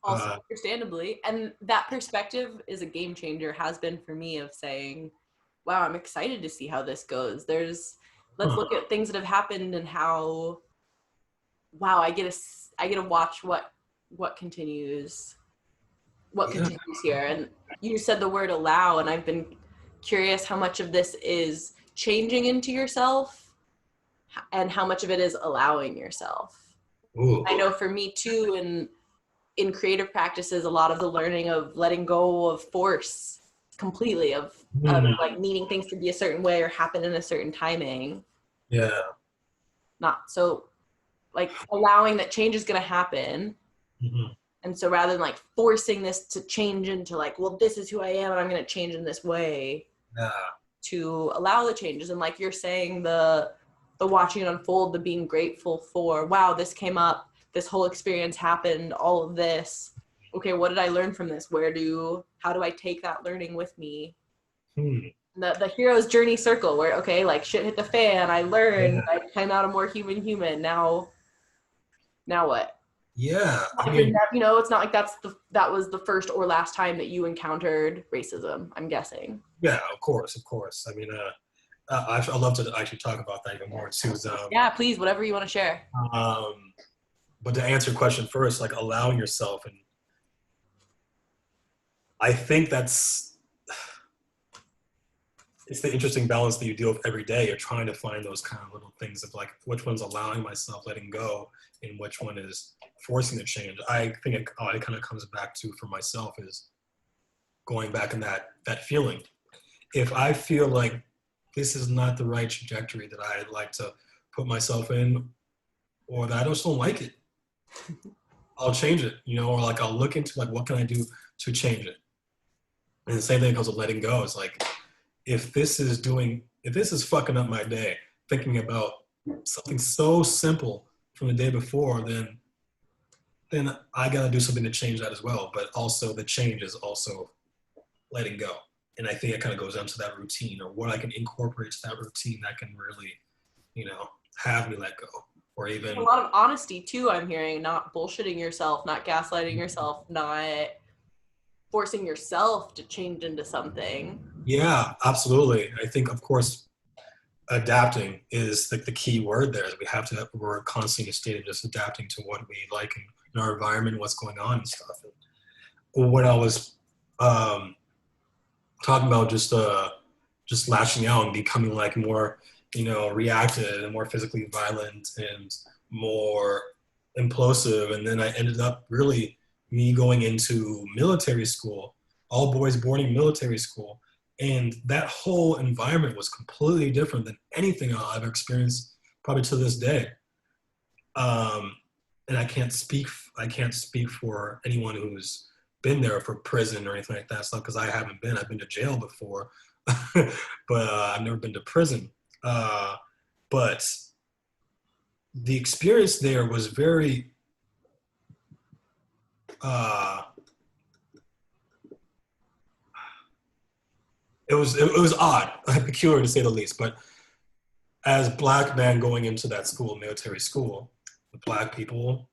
Also, understandably. And that perspective is a game changer, has been for me, of saying, wow, I'm excited to see how this goes. Let's look at things that have happened and how, wow, I get to watch what continues here. And you said the word allow, and I've been curious how much of this is changing into yourself and how much of it is allowing yourself. Ooh. I know for me too, in creative practices, a lot of the learning of letting go of force completely, of Hmm. like needing things to be a certain way or happen in a certain timing. Yeah. Not so like allowing that change is going to happen. Hmm. And so rather than like forcing this to change into like, well, this is who I am and I'm going to change in this way, Yeah. to allow the changes. And like you're saying, the watching it unfold, the being grateful for, wow, this came up, this whole experience happened, all of this. Okay, what did I learn from this? How do I take that learning with me? Hmm. The hero's journey circle where, okay, like shit hit the fan, I learned, Yeah. I came out a more human. Now what? Yeah. I Like you're mean, never, it's not like that was the first or last time that you encountered racism, I'm guessing. yeah, of course, of course. I mean, I'd love to actually talk about that even more too. Yeah, please, whatever you want to share. Um, but to answer your question first, like allowing yourself, and I think it's the interesting balance that you deal with every day. You're trying to find those kind of little things of like which one's allowing myself, letting go, and which one is forcing the change. I think it kind of comes back to for myself is going back in that feeling. If I feel like this is not the right trajectory that I'd like to put myself in, or that I just don't like it, I'll change it, or like I'll look into like what can I do to change it. And the same thing comes with letting go. It's like if this is fucking up my day, thinking about something so simple from the day before, then I gotta do something to change that as well. But also the change is also letting go. And I think it kind of goes down to that routine or what I can incorporate to that routine that can really, have me let go. Or A even lot of honesty too, I'm hearing, not bullshitting yourself, not gaslighting yourself, not forcing yourself to change into something. yeah, absolutely. I think of course adapting is like the key word there. We're constantly in a state of just adapting to what we like in our environment, what's going on and stuff. And when I was um, talking about just lashing out and becoming like more, reactive and more physically violent and more implosive, and then I ended up really me going into military school, all boys boarding military school, and that whole environment was completely different than anything I've ever experienced, probably to this day. Um, and I can't speak for anyone who's been there for prison or anything like that stuff because I haven't been. I've been to jail before, but I've never been to prison. But the experience there was very uh, it was odd, peculiar to say the least. But as black man going into that school, military school, the black people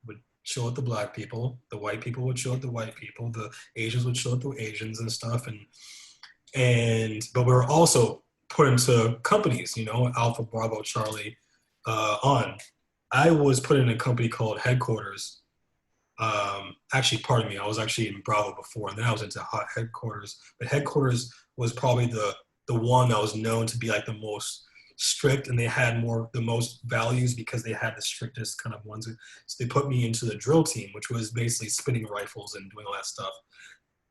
would chill with the black people, the white people would chill with the white people, the Asians would chill with the Asians and stuff, and but we were also put into companies, Alpha, Bravo, Charlie, on. I was put in a company called Headquarters. Actually, pardon me, I was actually in Bravo before, and then I was into Hot Headquarters. But Headquarters was probably the one that was known to be like the most strict, and they had the most values because they had the strictest kind of ones. So they put me into the drill team, which was basically spinning rifles and doing all that stuff.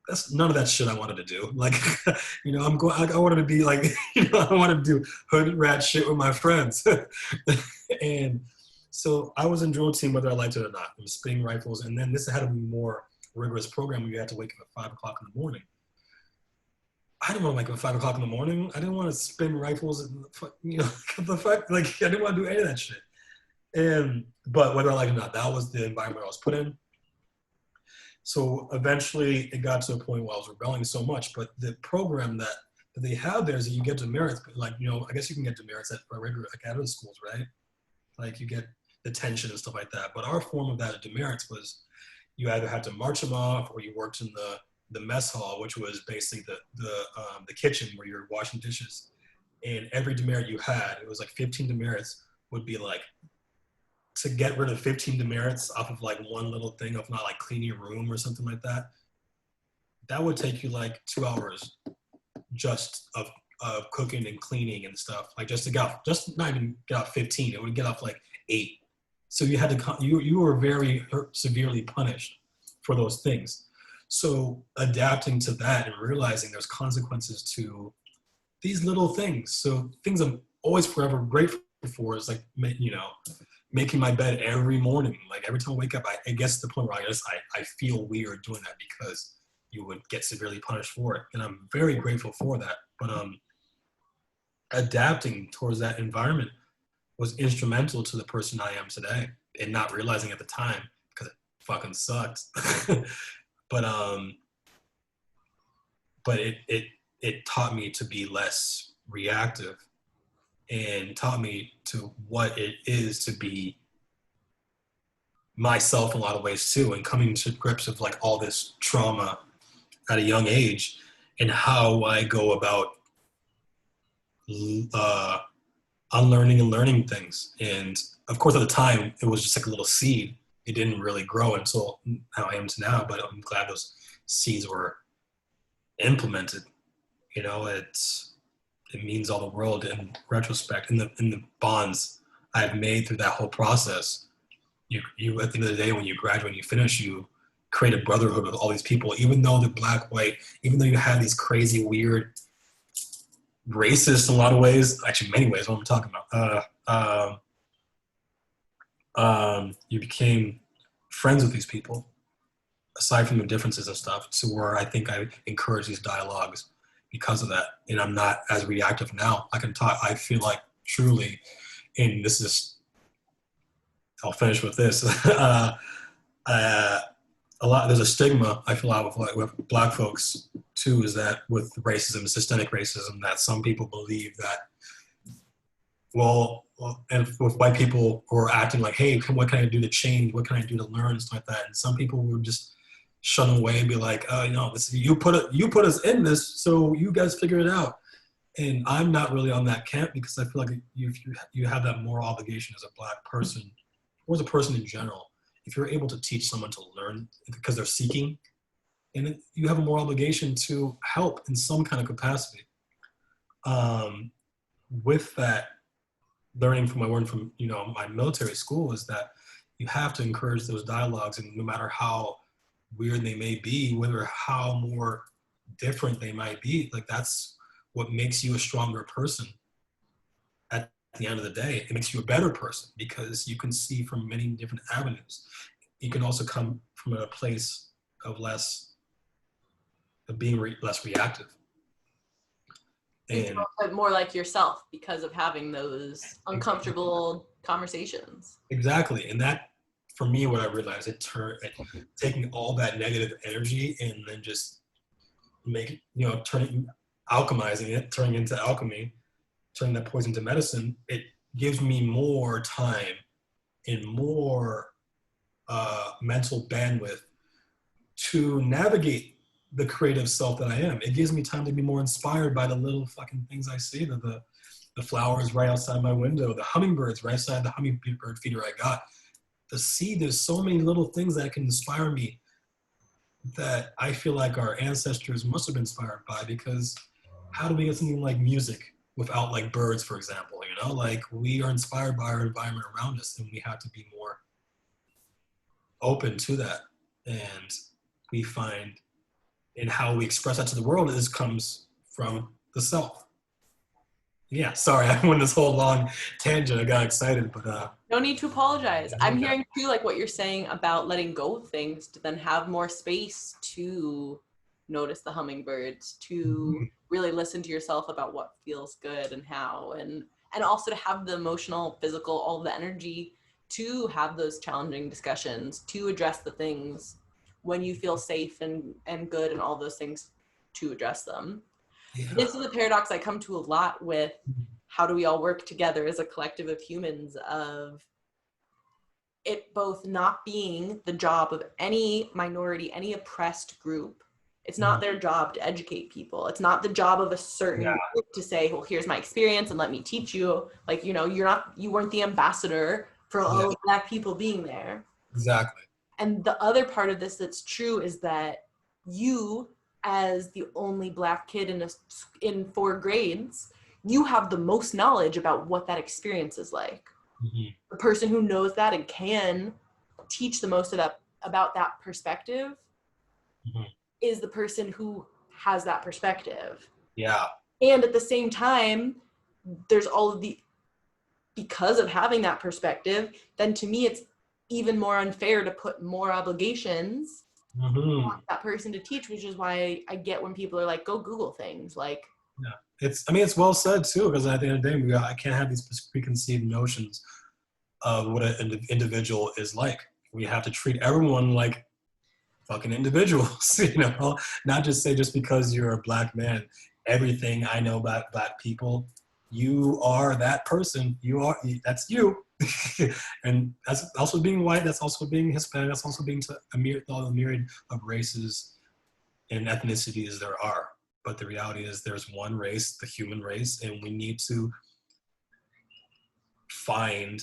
That's none of that shit I wanted to do. Like, I wanted to be like, I wanted to do hood rat shit with my friends. And so I was in drill team whether I liked it or not. It was spinning rifles, and then this had a more rigorous program where you had to wake up at 5 o'clock in the morning. I didn't want to wake up at 5 o'clock in the morning. I didn't want to spin rifles and the fuck, like I didn't want to do any of that shit. But whether I liked it or not, that was the environment I was put in. So eventually it got to a point where I was rebelling so much, but the program that they have there is that you get demerits, like, I guess you can get demerits at regular academic schools, right? Like you get detention and stuff like that. But our form of that demerits was you either had to march them off or you worked in the mess hall, which was basically the kitchen where you're washing dishes. And every demerit you had, it was like 15 demerits would be like to get rid of 15 demerits off of like one little thing of not like cleaning your room or something like that. That would take you like 2 hours just of cooking and cleaning and stuff. Like just not even get off 15, it would get off like 8. So you had to you were very severely punished for those things. So adapting to that and realizing there's consequences to these little things. So things I'm always forever grateful for is like, you know, making my bed every morning. Like every time I wake up, I guess to the point where I feel weird doing that because you would get severely punished for it. And I'm very grateful for that. But adapting towards that environment was instrumental to the person I am today, and not realizing at the time because it fucking sucks. but it taught me to be less reactive and taught me to what it is to be myself in a lot of ways too, and coming to grips with like all this trauma at a young age and how I go about unlearning and learning things. And of course, at the time, it was just like a little seed. It didn't really grow until how I am to now, but I'm glad those seeds were implemented. You know, it means all the world in retrospect. In the bonds I've made through that whole process, you at the end of the day, when you graduate and you finish, you create a brotherhood with all these people, even though they're black, white, even though you have these crazy, weird, racist in a lot of ways, actually many ways, what I'm talking about. You became friends with these people, aside from the differences and stuff, to where I think I encourage these dialogues because of that. And I'm not as reactive now. I can talk, I feel like truly, and this is, I'll finish with this. There's a stigma I feel out with black folks too, is that with racism, systemic racism, that some people believe that, and with white people who are acting like, hey, what can I do to change? What can I do to learn? And stuff like that. And some people would just shun away and be like, you know, you put us in this, so you guys figure it out. And I'm not really on that camp because I feel like you have that moral obligation as a black person, or as a person in general. If you're able to teach someone to learn because they're seeking, and you have a moral obligation to help in some kind of capacity. With that, learning from my military school is that you have to encourage those dialogues, and no matter how weird they may be, whether how more different they might be, like that's what makes you a stronger person. At the end of the day, it makes you a better person because you can see from many different avenues. You can also come from a place of being less reactive. And more like yourself because of having those uncomfortable conversations. Exactly. And that, for me, what I realized, taking all that negative energy and then just alchemizing it, turning into alchemy, turning that poison to medicine, it gives me more time and more mental bandwidth to navigate the creative self that I am. It gives me time to be more inspired by the little fucking things I see, the flowers right outside my window, the hummingbirds right outside the hummingbird feeder I got. The sea, there's so many little things that can inspire me that I feel like our ancestors must have been inspired by, because how do we get something like music without like birds, for example? You know, like we are inspired by our environment around us, and we have to be more open to that. And we find in how we express that to the world comes from the self. Yeah, sorry, I went this whole long tangent. I got excited, but no need to apologize. I'm hearing too, like what you're saying about letting go of things to then have more space to notice the hummingbirds, to really listen to yourself about what feels good and how, and also to have the emotional, physical, all the energy to have those challenging discussions, to address the things when you feel safe and good and all those things, to address them. Yeah. This is a paradox I come to a lot with how do we all work together as a collective of humans, of it both not being the job of any minority, any oppressed group. It's not their job to educate people. It's not the job of a certain group to say, well, here's my experience and let me teach you. Like, you know, you weren't the ambassador for all of Black people being there. Exactly. And the other part of this that's true is that you, as the only Black kid in 4 grades, you have the most knowledge about what that experience is like. The person who knows that and can teach the most about that perspective is the person who has that perspective. Yeah. And at the same time, there's all of the, because of having that perspective, then to me it's even more unfair to put more obligations on that person to teach, which is why I get when people are like, go Google things. Like, yeah, it's well said too, because at the end of the day, I can't have these preconceived notions of what an individual is like. We have to treat everyone like fucking individuals, not just say just because you're a black man, everything I know about black people, you are that person. That's you. And that's also being white, that's also being Hispanic, that's also being all the myriad of races and ethnicities there are. But the reality is there's one race, the human race, and we need to find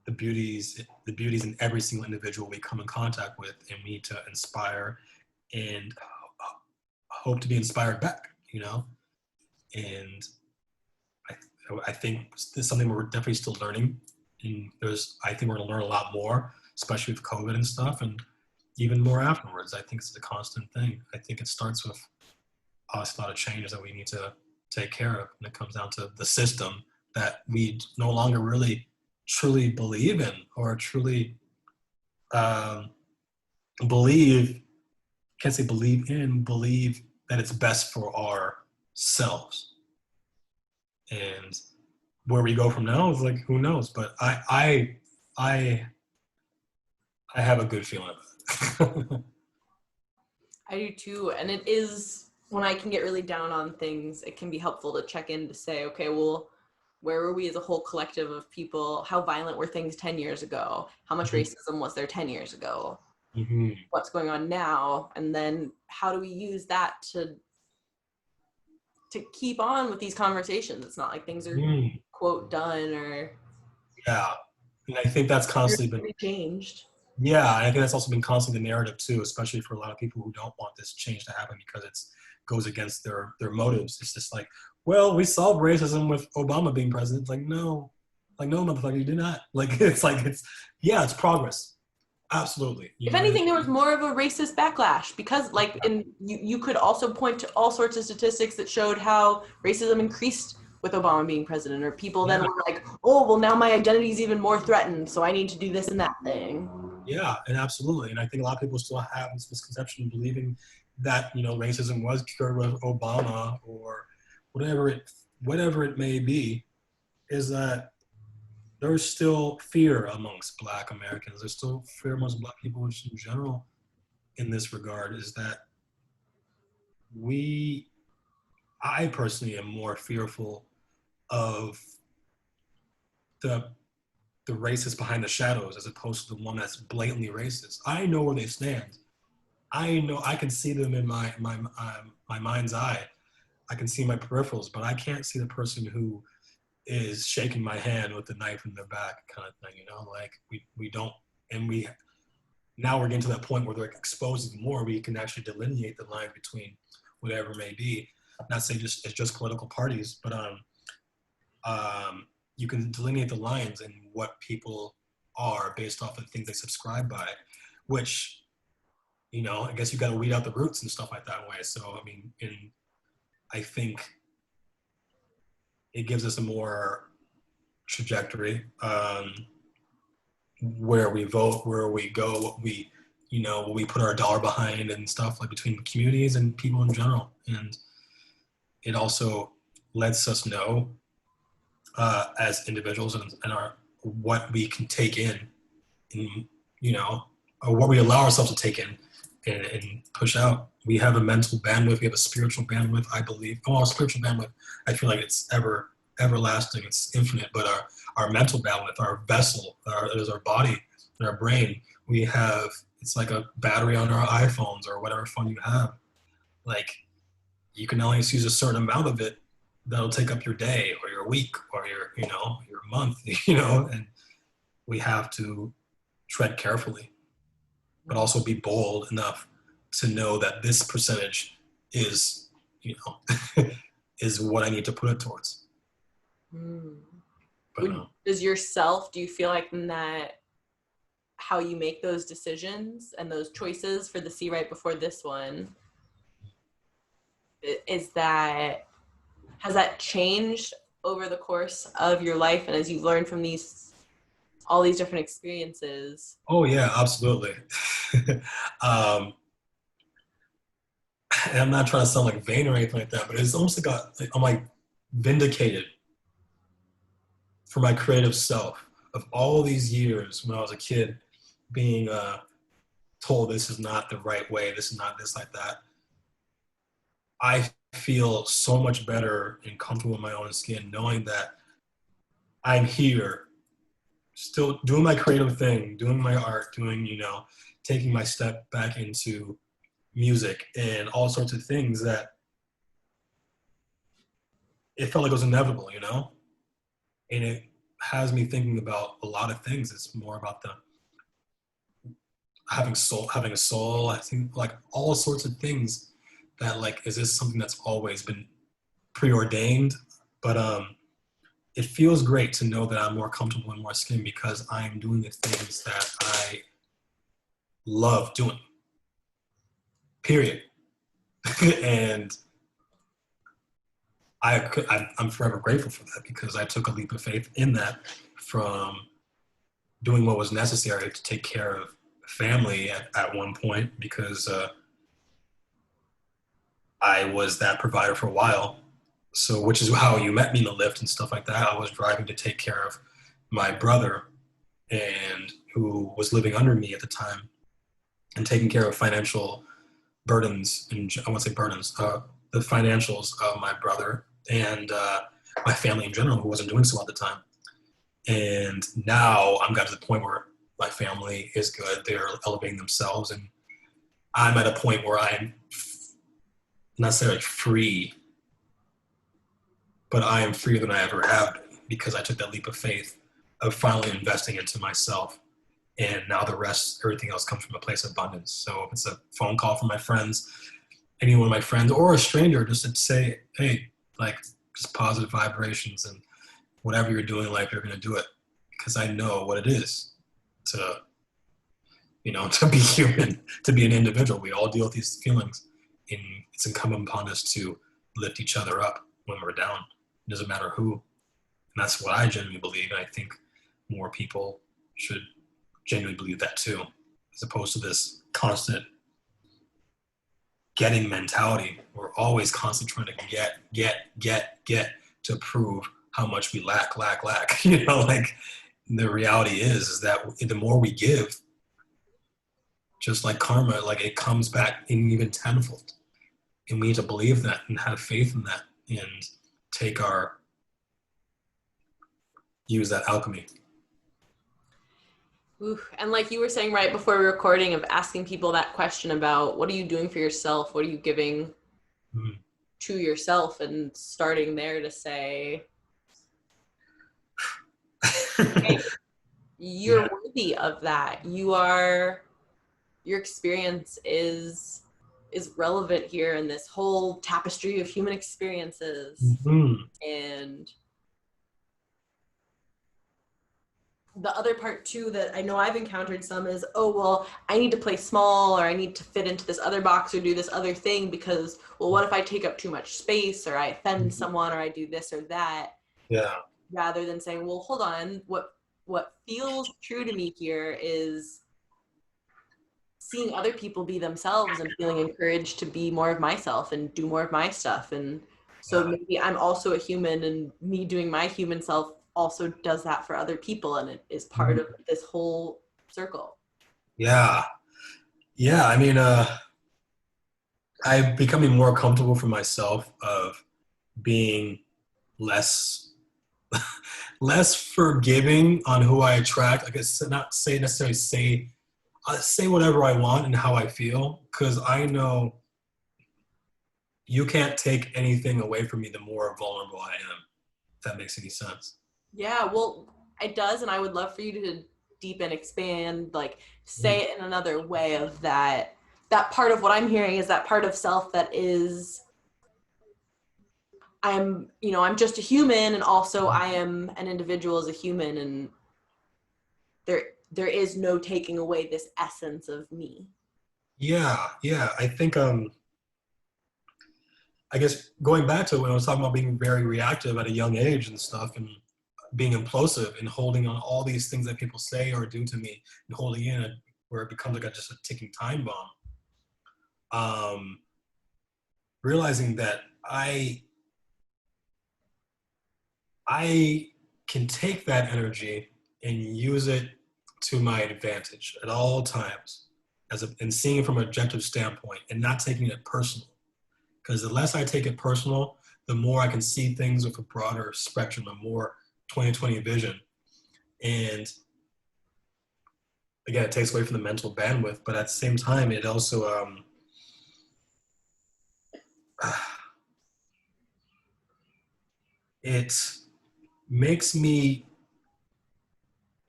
the beauties in every single individual we come in contact with, and we need to inspire and hope to be inspired back, And I think this is something we're definitely still learning, and I think we're going to learn a lot more, especially with COVID and stuff, and even more afterwards. I think it's a constant thing. I think it starts with us, a lot of changes that we need to take care of, and it comes down to the system that we no longer really truly believe in, or truly believe that it's best for ourselves. And where we go from now is like, who knows? But I have a good feeling about it. I do too. And it is, when I can get really down on things, it can be helpful to check in to say, okay, well, where were we as a whole collective of people? How violent were things 10 years ago? How much racism was there 10 years ago? What's going on now? And then how do we use that to keep on with these conversations? It's not like things are quote done, or yeah. And I think that's constantly been changed. Yeah, and I think that's also been constantly the narrative too, especially for a lot of people who don't want this change to happen because it goes against their motives. It's just like, well, we solved racism with Obama being president. It's like, no, motherfucker, you did not. Like, it's progress. Absolutely. If anything, there was more of a racist backlash because, you could also point to all sorts of statistics that showed how racism increased with Obama being president, or people then were like, oh, well, now my identity is even more threatened, so I need to do this and that thing. Yeah, and absolutely. And I think a lot of people still have this misconception believing that, racism was cured with Obama or whatever it may be, is that there's still fear amongst Black Americans. There's still fear amongst Black people in general in this regard, is that I personally am more fearful of the racist behind the shadows as opposed to the one that's blatantly racist. I know where they stand. I know I can see them in my mind's eye. I can see my peripherals, but I can't see the person who is shaking my hand with the knife in their back, kind of thing. Like we don't, and now we're getting to that point where they're exposed more. We can actually delineate the line between whatever it may be. Not say it's just political parties, but you can delineate the lines and what people are based off of the things they subscribe by, which, I guess you got to weed out the roots and stuff like that way. So, I think it gives us a more trajectory, where we vote, where we go, what we put our dollar behind and stuff, like between communities and people in general. And it also lets us know, as individuals and what we can take in, or what we allow ourselves to take in and push out. We have a mental bandwidth, we have a spiritual bandwidth, I believe. Well, spiritual bandwidth, I feel like it's everlasting, it's infinite, but our mental bandwidth, our vessel, is our body and our brain. It's like a battery on our iPhones or whatever phone you have. Like, you can only use a certain amount of it. That'll take up your day or your week or your month, and we have to tread carefully, but also be bold enough to know that this percentage is, is what I need to put it towards. But do you feel like in that how you make those decisions and those choices for the See Right Before This one, has that changed over the course of your life and as you've learned from all these different experiences? oh yeah, absolutely. um, and I'm not trying to sound like vain or anything like that, but it's almost like I'm like vindicated for my creative self of all these years when I was a kid being told this is not the right way, this is not this like that. I feel so much better and comfortable in my own skin knowing that I'm here still doing my creative thing, doing my art, taking my step back into music and all sorts of things that it felt like it was inevitable. And it has me thinking about a lot of things. It's more about the having a soul. I think like all sorts of things that like, is this something that's always been preordained? But it feels great to know that I'm more comfortable in my skin because I'm doing the things that I love doing. Period. And I'm forever grateful for that because I took a leap of faith in that from doing what was necessary to take care of family at one point because I was that provider for a while. So, which is how you met me in the lift and stuff like that. I was driving to take care of my brother and who was living under me at the time and taking care of financial burdens, and I won't say burdens, the financials of my brother and my family in general who wasn't doing so at the time. And now I'm got to the point where my family is good. They're elevating themselves. And I'm at a point where I'm not necessarily free, but I am freer than I ever have been because I took that leap of faith of finally investing into myself. And now the rest, everything else comes from a place of abundance. So if it's a phone call from my friends, any one of my friends, or a stranger, just to say, hey, like just positive vibrations and whatever you're doing in life, you're going to do it. Because I know what it is to, to be human, to be an individual. We all deal with these feelings. And it's incumbent upon us to lift each other up when we're down. It doesn't matter who. And that's what I genuinely believe. And I think more people should genuinely believe that too, as opposed to this constant getting mentality. We're always constantly trying to get to prove how much we lack. Like the reality is that the more we give, just like karma, like it comes back in even tenfold. And we need to believe that and have faith in that and use that alchemy. Ooh, and like you were saying right before we were recording of asking people that question about what are you doing for yourself? What are you giving to yourself? And starting there to say, hey, you're worthy of that. Your experience is relevant here in this whole tapestry of human experiences. And the other part too that I know I've encountered some is, oh, well, I need to play small or I need to fit into this other box or do this other thing because, well, what if I take up too much space or I offend someone or I do this or that? Yeah. Rather than saying, well, hold on, what feels true to me here is seeing other people be themselves and feeling encouraged to be more of myself and do more of my stuff. And so maybe I'm also a human and me doing my human self also does that for other people. And it is part of this whole circle. Yeah. Yeah. I mean, I'm becoming more comfortable for myself of being less forgiving on who I attract. Like it's not say necessarily say whatever I want and how I feel, because I know you can't take anything away from me the more vulnerable I am, if that makes any sense. Yeah, well, it does. And I would love for you to deepen, expand, like say it in another way of that part of what I'm hearing is that part of self that is, I'm just a human, and also I am an individual as a human, and there is no taking away this essence of me. Yeah, yeah. I think I guess going back to when I was talking about being very reactive at a young age and stuff, and being implosive and holding on all these things that people say or do to me, and holding in it where it becomes like just a ticking time bomb. Um, Realizing that I can take that energy and use it to my advantage at all times, and seeing it from an objective standpoint and not taking it personal. Because the less I take it personal, the more I can see things with a broader spectrum, a more 2020 vision. And again, it takes away from the mental bandwidth, but at the same time, it also it makes me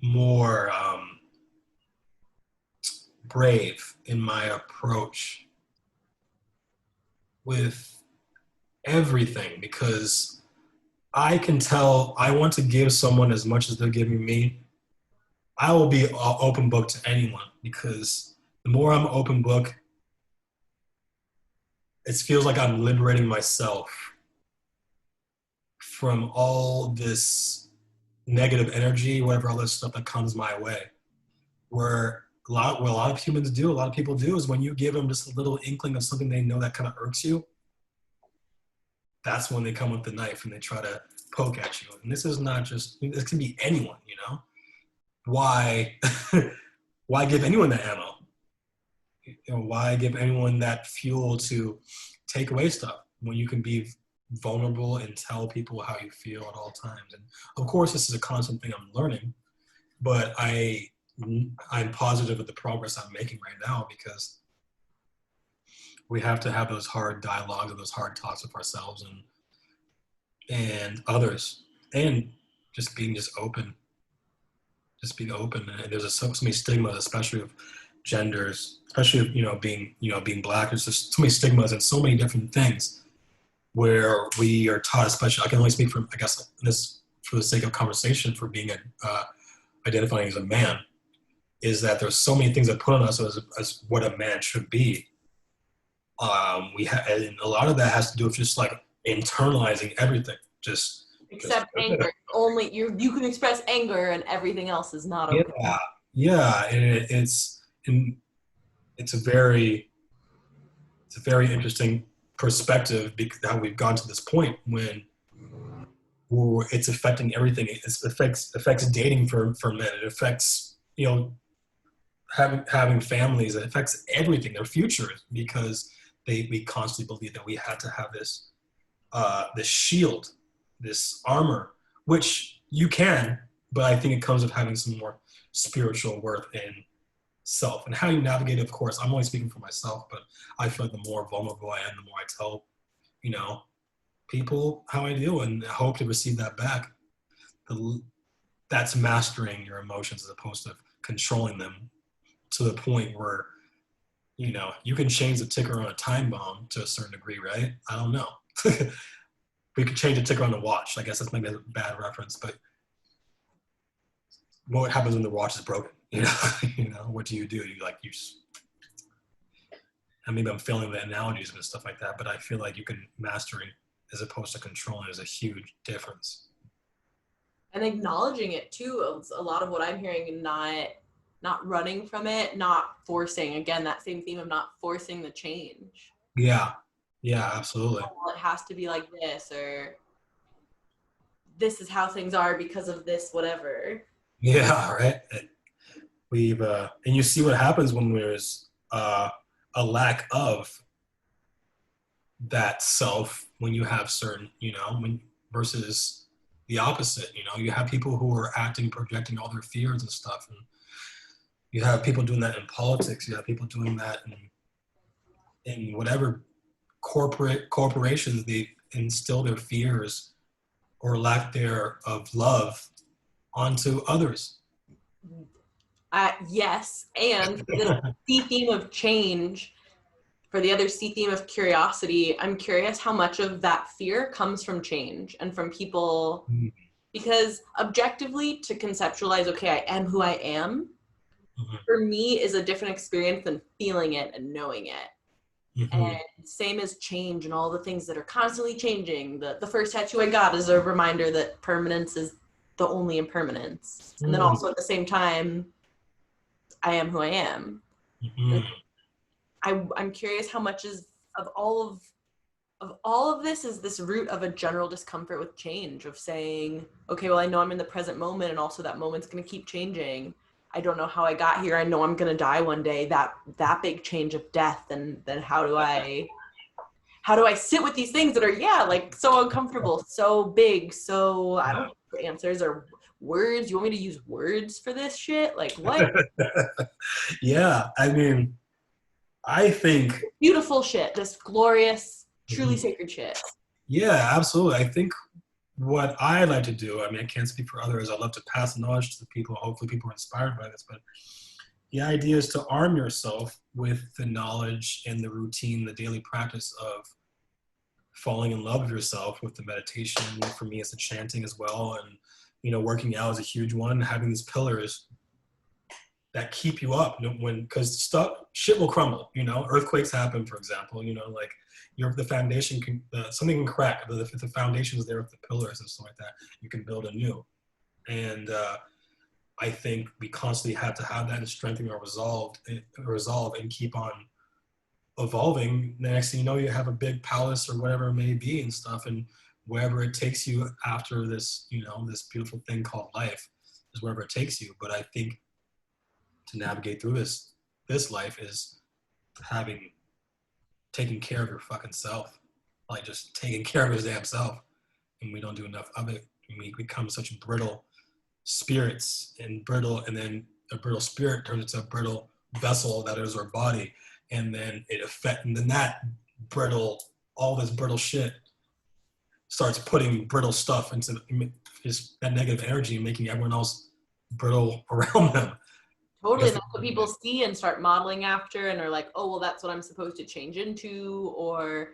more brave in my approach with everything, because I can tell I want to give someone as much as they're giving me. I will be open book to anyone, because the more I'm open book, it feels like I'm liberating myself from all this negative energy, whatever all this stuff that comes my way. What a lot of humans do, a lot of people do, is when you give them just a little inkling of something they know that kind of irks you, that's when they come with the knife and they try to poke at you. And this is not just, this can be anyone, you know? Why, why give anyone that ammo? You know, why give anyone that fuel to take away stuff when you can be vulnerable and tell people how you feel at all times? And of course, this is a constant thing I'm learning, but I'm positive with the progress I'm making right now, because we have to have those hard dialogues and those hard talks with ourselves and others, and just being open, just being open. And there's so many stigmas, especially of genders, especially of, being black. There's just so many stigmas and so many different things where we are taught, especially, I can only speak from, I guess, this for the sake of conversation, for being identifying as a man, is that there's so many things that put on us as what a man should be. And a lot of that has to do with just like internalizing everything. Except anger. Only you can express anger, and everything else is not okay. Yeah, and it's a very interesting perspective, because how we've gotten to this point when it's affecting everything. It affects dating for men. It affects having families. It affects everything, their futures, because we constantly believe that we had to have this shield, this armor, which you can, but I think it comes with having some more spiritual worth in self and how you navigate it. Of course, I'm only speaking for myself, but I feel like the more vulnerable I am, the more I tell, people how I do, and I hope to receive that back. That's mastering your emotions as opposed to controlling them to the point where, you can change the ticker on a time bomb to a certain degree, right? I don't know. We could change the ticker on the watch. I guess that's maybe a bad reference, but what happens when the watch is broken? What do? And maybe I'm failing the analogies and stuff like that, but I feel like you can mastering as opposed to controlling is a huge difference. And acknowledging it too. A lot of what I'm hearing, and not running from it, not forcing. Again, that same theme of not forcing the change. Yeah, absolutely. Well, it has to be like this, or this is how things are because of this, whatever. Yeah, right. And you see what happens when there's a lack of that self, when you have certain, versus the opposite. You have people who are projecting all their fears and stuff, and you have people doing that in politics. You have people doing that in whatever corporations. They instill their fears or lack there of love onto others. Yes, and the theme of change, for the other C theme of curiosity, I'm curious how much of that fear comes from change and from people, because objectively to conceptualize, okay, I am who I am, for me is a different experience than feeling it and knowing it. And same as change and all the things that are constantly changing. The first tattoo I got is a reminder that permanence is the only impermanence. And then also at the same time, I am who I am. I'm curious how much is of all of this is this root of a general discomfort with change, of saying, okay, well, I know I'm in the present moment, and also that moment's going to keep changing. I don't know how I got here. I know I'm going to die one day. That big change of death, and then how do I sit with these things that are like so uncomfortable, so big, so I don't know answers or words. You want me to use words for this shit? Like what? Yeah, I mean, I think Beautiful shit, this glorious, truly sacred shit. Yeah, absolutely. I think what I like to do, I mean, I can't speak for others. I love to pass the knowledge to the people. Hopefully people are inspired by this, but the idea is to arm yourself with the knowledge and the routine, the daily practice of falling in love with yourself, with the meditation. For me, it's the chanting as well. And, working out is a huge one. Having these pillars that keep you up because shit will crumble, earthquakes happen, for example, like the foundation something can crack. If the foundation is there with the pillars and stuff like that, you can build anew. And I think we constantly have to have that and strengthen our resolve and keep on evolving. The next thing you know, you have a big palace or whatever it may be and stuff, and wherever it takes you after this, this beautiful thing called life is wherever it takes you. But I think to navigate through this life is taking care of your fucking self, like just taking care of his damn self. And we don't do enough of it. And we become such brittle spirits and then a brittle spirit turns into a brittle vessel that is our body. And then that all this brittle shit starts putting brittle stuff into that negative energy, making everyone else brittle around them. Totally, that's what people see and start modeling after and are like, oh, well, that's what I'm supposed to change into, or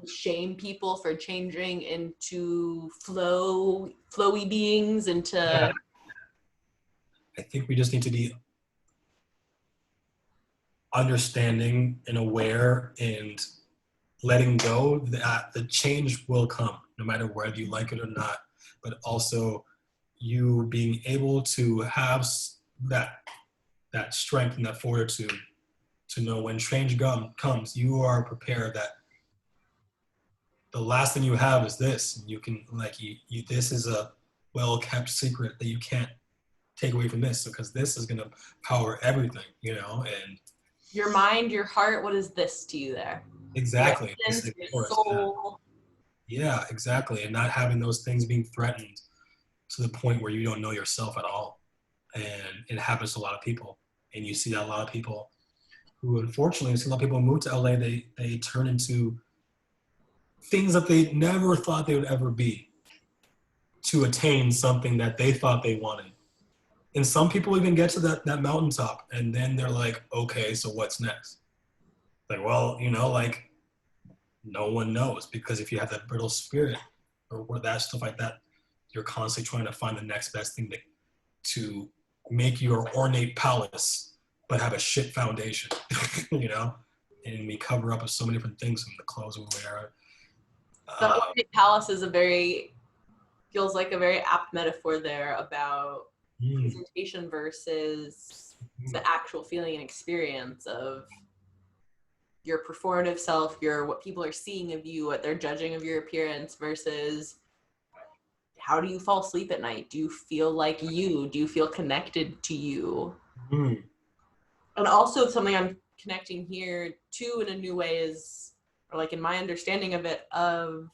shame people for changing into flowy beings, into... I think we just need to be understanding and aware and letting go that the change will come, no matter whether you like it or not, but also you being able to have that strength and that fortitude to know when change comes, you are prepared that the last thing you have is this. And you can, this is a well-kept secret that you can't take away from this, because this is going to power everything, and your mind, your heart, what is this to you there? Exactly. Your soul. Yeah, exactly. And not having those things being threatened to the point where you don't know yourself at all. And it happens to a lot of people. And you see that a lot of people who, unfortunately, you see a lot of people move to LA, they turn into things that they never thought they would ever be to attain something that they thought they wanted. And some people even get to that mountaintop, and then they're like, okay, so what's next? Like, well, no one knows, because if you have that brittle spirit or that stuff like that, you're constantly trying to find the next best thing to make your ornate palace, but have a shit foundation, and we cover up with so many different things from the clothes we wear. The ornate palace feels like a very apt metaphor there about presentation versus the actual feeling and experience of your performative self, what people are seeing of you, what they're judging of your appearance, versus how do you fall asleep at night? Do you feel like you? Do you feel connected to you? And also something I'm connecting here too in a new way is, or like in my understanding of it, of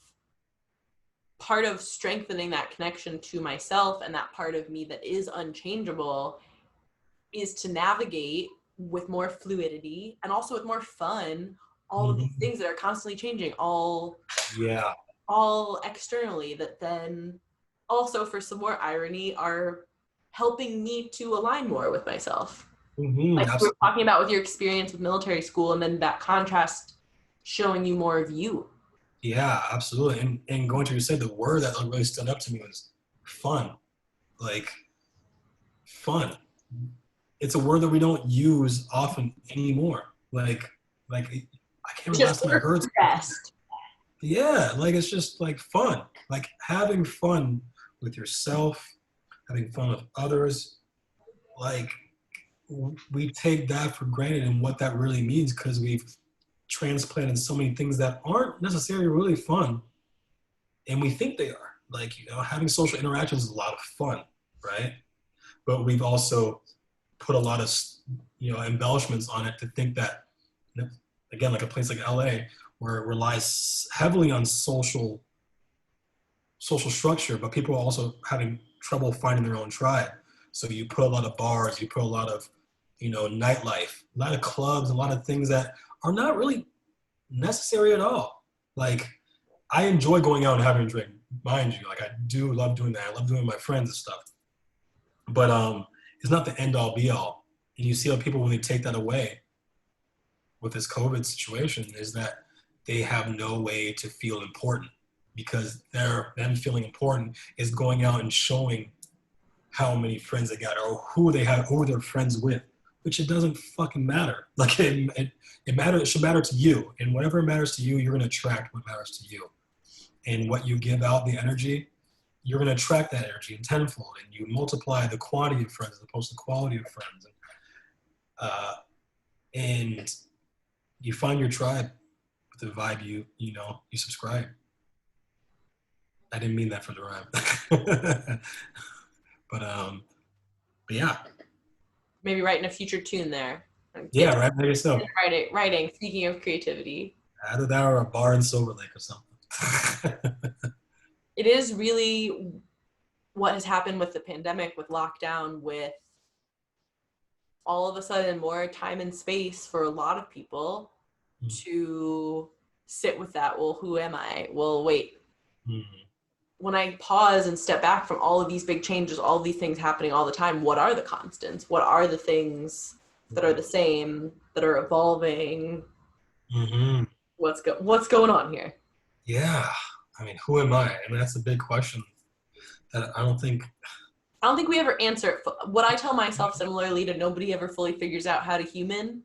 part of strengthening that connection to myself and that part of me that is unchangeable is to navigate with more fluidity and also with more fun all of these things that are constantly changing, all externally, that then also, for some more irony, are helping me to align more with myself. Like we were talking about with your experience with military school, and then that contrast showing you more of you. Yeah, absolutely. And going to you said, the word that really stood up to me was fun. Like fun. It's a word that we don't use often anymore. Like I can't It's remember the last just time I heard. best. Yeah, like it's just like fun. Like having fun with yourself, having fun with others. Like we take that for granted and what that really means because we've transplanted so many things that aren't necessarily really fun and we think they are. Like, having social interactions is a lot of fun, right? But we've also put a lot of, embellishments on it to think that, again, like a place like LA, where it relies heavily on social structure, but people are also having trouble finding their own tribe. So you put a lot of bars, you put a lot of, nightlife, a lot of clubs, a lot of things that are not really necessary at all. Like, I enjoy going out and having a drink, mind you. Like, I do love doing that. I love doing it with my friends and stuff. But it's not the end all be all. And you see how people, when they take that away with this COVID situation, is that they have no way to feel important because them feeling important is going out and showing how many friends they got or who they have, who they're friends with, which it doesn't fucking matter. Like it matters. It should matter to you, and whatever matters to you, you're gonna attract what matters to you, and what you give out, the energy, you're gonna attract that energy in tenfold, and you multiply the quantity of friends as opposed to the quality of friends, and you find your tribe with the vibe you subscribe. I didn't mean that for the rhyme. But yeah. Maybe writing a future tune there. Yeah, right. Maybe so. Writing. Speaking of creativity, Either that or a bar in Silver Lake or something. it is really what has happened with the pandemic, with lockdown, with all of a sudden more time and space for a lot of people to sit with that. Well, who am I? Well, wait. When I pause and step back from all of these big changes, all of these things happening all the time, what are the constants? What are the things that are the same, that are evolving? What's going on here? Yeah. I mean, who am I? I mean, that's a big question that I don't think we ever answer it. What I tell myself, similarly to nobody ever fully figures out how to human,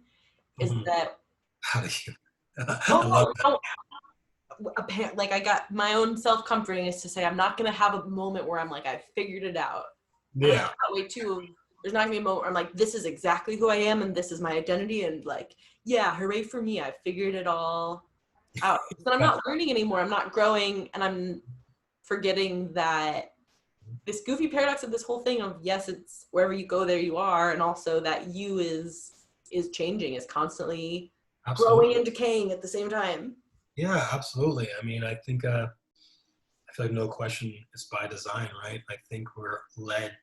is that how do you I love that. Like I got my own self-comforting is to say I'm not gonna have a moment where I'm like I figured it out. Yeah. That way too. There's not gonna be a moment where I'm like, this is exactly who I am and this is my identity, and like, yeah, hooray for me, I figured it all out. But I'm not learning anymore. I'm not growing, and I'm forgetting that this goofy paradox of this whole thing of, yes, it's wherever you go, there you are, and also that you is changing, is constantly growing and decaying at the same time. Yeah, absolutely. I mean, I think I feel like no question is by design, right? I think we're led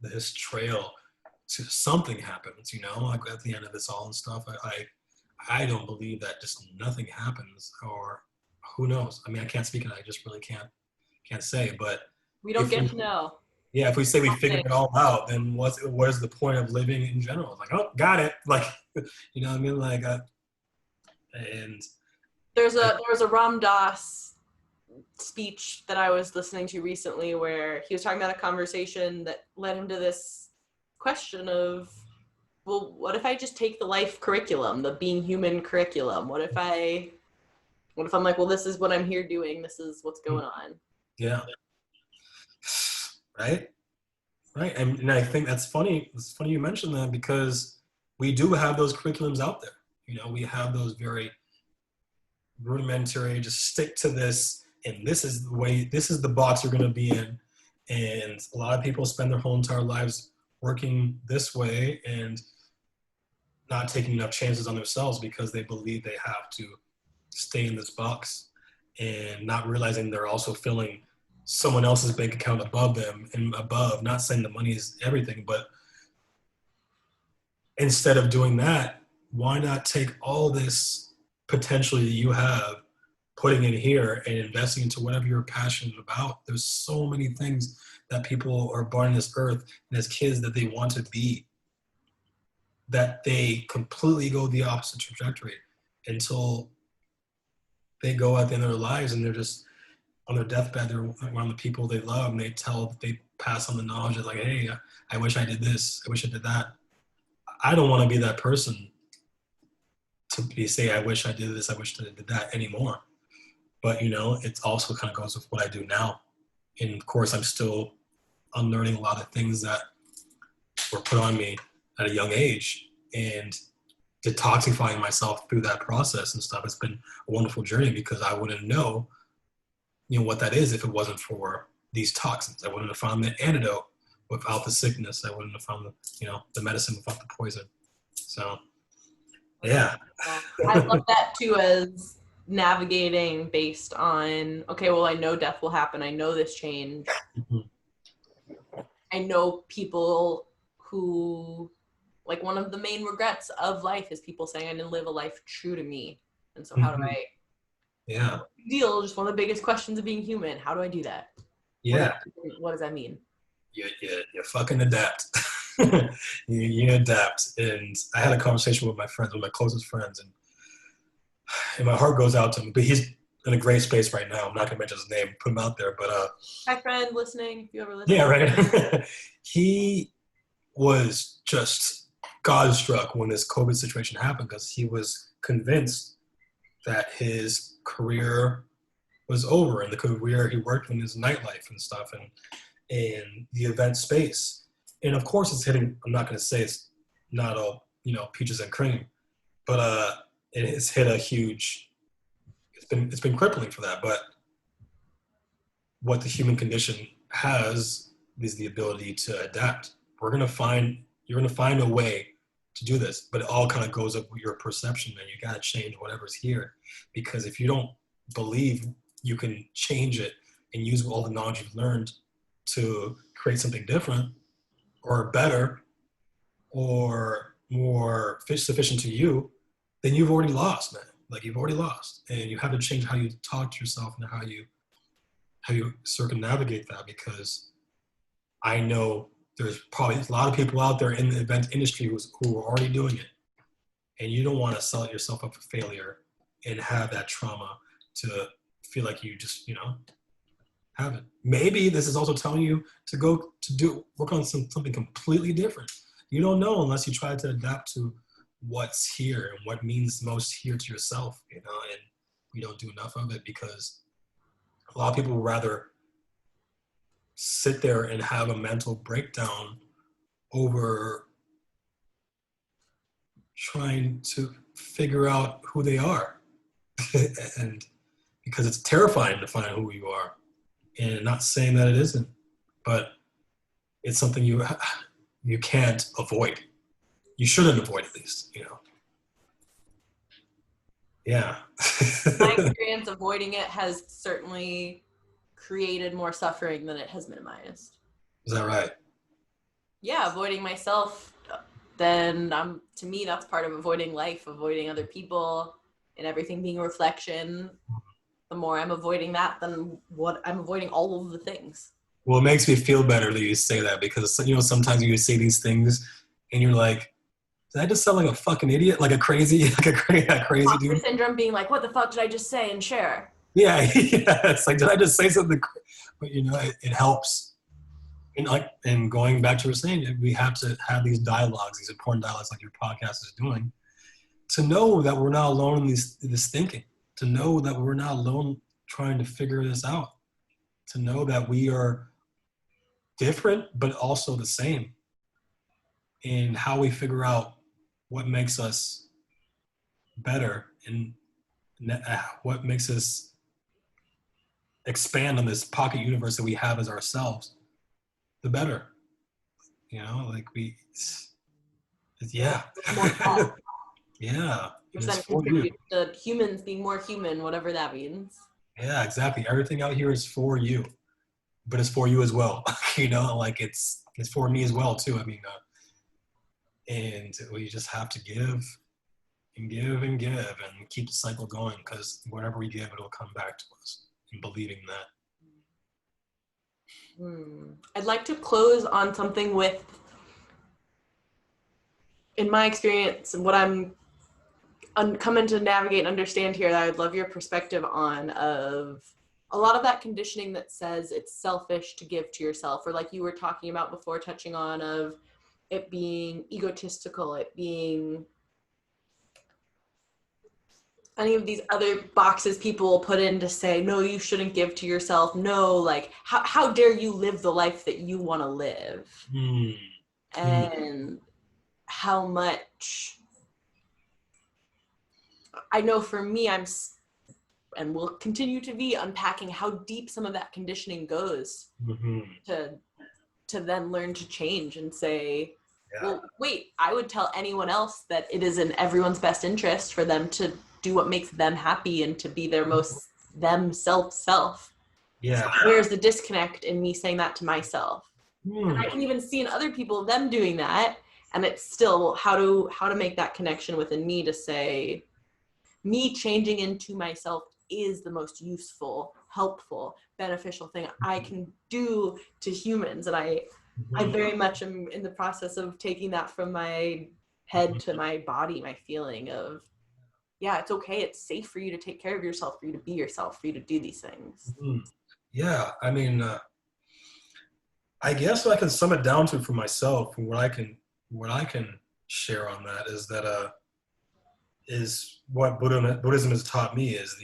this trail to something happens, like at the end of this all and stuff. I don't believe that just nothing happens, or who knows? I mean, I can't speak, and I just really can't say. But we don't get to know. Yeah, if we say we figured it all out, then where's the point of living in general? Like, oh, got it. Like, you know what I mean? Like, and there was a Ram Dass speech that I was listening to recently where he was talking about a conversation that led him to this question of, well, what if I just take the life curriculum, the being human curriculum? What if I'm like, well, this is what I'm here doing. This is what's going on. Yeah. Right. And I think that's funny. It's funny you mentioned that because we do have those curriculums out there. We have those very rudimentary, just stick to this, and this is the box you're going to be in. And a lot of people spend their whole entire lives working this way and not taking enough chances on themselves because they believe they have to stay in this box, and not realizing they're also filling someone else's bank account above them and above. Not saying the money is everything, but instead of doing that, why not take all this potential that you have, putting it here and investing into whatever you're passionate about? There's so many things that people are born on this earth and as kids that they want to be, that they completely go the opposite trajectory until they go at the end of their lives and they're just on their deathbed, they're around the people they love, and they pass on the knowledge of like, hey, I wish I did this, I wish I did that. I don't want to be that person to say, I wish I did this, I wish I did that anymore. But it also kind of goes with what I do now. And of course, I'm still unlearning a lot of things that were put on me at a young age, and detoxifying myself through that process and stuff. It's been a wonderful journey because I wouldn't know, what that is if it wasn't for these toxins. I wouldn't have found the antidote without the sickness. I wouldn't have found the medicine without the poison. So, yeah. I love that too, as navigating based on, okay, well, I know death will happen. I know this change. Mm-hmm. I know people who, like, one of the main regrets of life is people saying I didn't live a life true to me. And so how do I deal? Just one of the biggest questions of being human. How do I do that? Yeah. What does that mean? You fucking adapt. you adapt. And I had a conversation with my closest friends, and my heart goes out to him. But he's in a great space right now. I'm not gonna mention his name, put him out there. But hi, friend, listening. If you ever listen. Yeah, right. He was just God struck when this COVID situation happened because he was convinced that his career was over, and the career he worked in his nightlife and stuff, and the event space. And of course, it's hitting. I'm not going to say it's not all peaches and cream, but it has hit a huge. It's been crippling for that. But what the human condition has is the ability to adapt. You're going to find a way to do this, but it all kind of goes up with your perception, and you got to change whatever's here, because if you don't believe you can change it and use all the knowledge you've learned to create something different or better or more sufficient to you, then you've already lost, man. Like, you've already lost, and you have to change how you talk to yourself and how you circumnavigate that, because I know there's probably a lot of people out there in the event industry who are already doing it, and you don't want to sell yourself up for failure and have that trauma to feel like you just have it. Maybe this is also telling you to go to work on something completely different. You don't know unless you try to adapt to what's here and what means most here to yourself, and we don't do enough of it because a lot of people would rather sit there and have a mental breakdown over trying to figure out who they are. And because it's terrifying to find who you are, and not saying that it isn't, but it's something you can't avoid. You shouldn't avoid, at least, Yeah. My experience avoiding it has certainly created more suffering than it has minimized. Is that right? Yeah, avoiding myself, then to me, that's part of avoiding life, avoiding other people, and everything being a reflection. The more I'm avoiding that, then what I'm avoiding all of the things. Well, it makes me feel better that you say that, because sometimes you say these things and you're like, did I just sound like a fucking idiot, like a crazy dude? Syndrome, being like, what the fuck did I just say and share? Yeah, yeah. It's like, did I just say something? But it helps. And going back to what you were saying, we have to have these dialogues, these important dialogues, like your podcast is doing, to know that we're not alone in this thinking, to know that we're not alone trying to figure this out, to know that we are different but also the same, and how we figure out what makes us better and what makes us expand on this pocket universe that we have as ourselves, the better. Yeah. Yeah. Which then contributes to humans being more human, whatever that means. Yeah, exactly. Everything out here is for you, but it's for you as well. Like it's for me as well too. I mean, and we just have to give and give and give and keep the cycle going, because whatever we give, it'll come back to us, and believing that. I'd like to close on something with, in my experience, and what I'm coming to navigate and understand here that I would love your perspective on of a lot of that conditioning that says it's selfish to give to yourself, or like you were talking about before, touching on of it being egotistical, it being any of these other boxes people will put in to say, no, you shouldn't give to yourself. No, like, how dare you live the life that you want to live? And how much, I know for me, and will continue to be unpacking how deep some of that conditioning goes to then learn to change and say, well, wait, I would tell anyone else that it is in everyone's best interest for them to do what makes them happy and to be their most self. Yeah. So where's the disconnect in me saying that to myself? And I can even see in other people them doing that, and it's still how to make that connection within me to say, me changing into myself is the most useful, helpful, beneficial thing I can do to humans. And I very much am in the process of taking that from my head to my body, my feeling of, yeah, it's okay. It's safe for you to take care of yourself, for you to be yourself, for you to do these things. Yeah. I mean, I guess what I can sum it down to for myself, and what I can share on that is that is what Buddhism has taught me is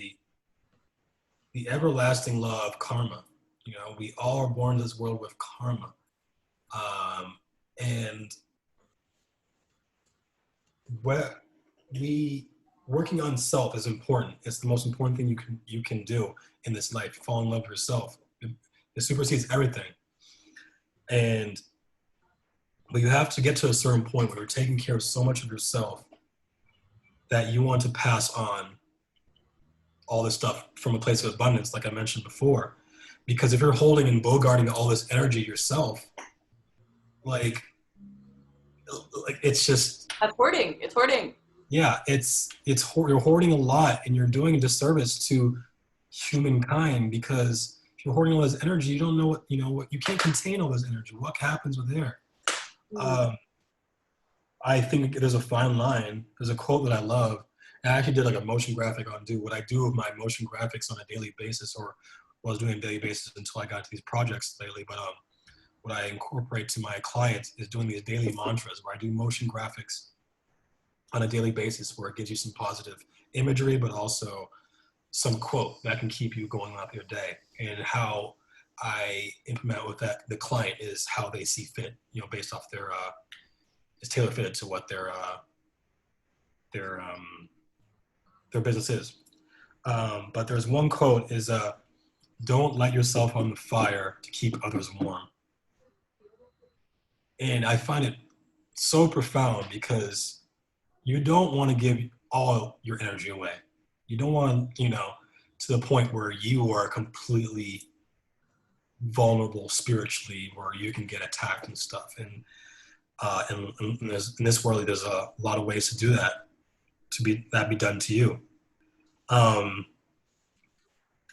the everlasting law of karma. You know, we all are born in this world with karma, and what we working on self is important. It's the most important thing you can do in this life. Fall in love with yourself. It supersedes everything. But you have to get to a certain point where you're taking care of so much of yourself that you want to pass on all this stuff from a place of abundance, like I mentioned before. Because if you're holding and bogarting all this energy yourself, like it's just, that's hoarding. It's hoarding. Yeah, you're hoarding a lot, and you're doing a disservice to humankind, because if you're hoarding all this energy, you don't know what you can't contain all this energy. What happens with air? I think there's a fine line. There's a quote that I love. And I actually did like a motion graphic on what I do with my motion graphics on a daily basis, or was doing on a daily basis until I got to these projects lately. But what I incorporate to my clients is doing these daily mantras where I do motion graphics on a daily basis, where it gives you some positive imagery, but also some quote that can keep you going out your day. And how I implement with that the client is how they see fit, based off their is tailor fitted to what their business is. But there's one quote is don't light yourself on the fire to keep others warm. And I find it so profound, because you don't want to give all your energy away. You don't want, to the point where you are completely vulnerable spiritually, where you can get attacked and stuff. And in this world, there's a lot of ways to do that, that be done to you. And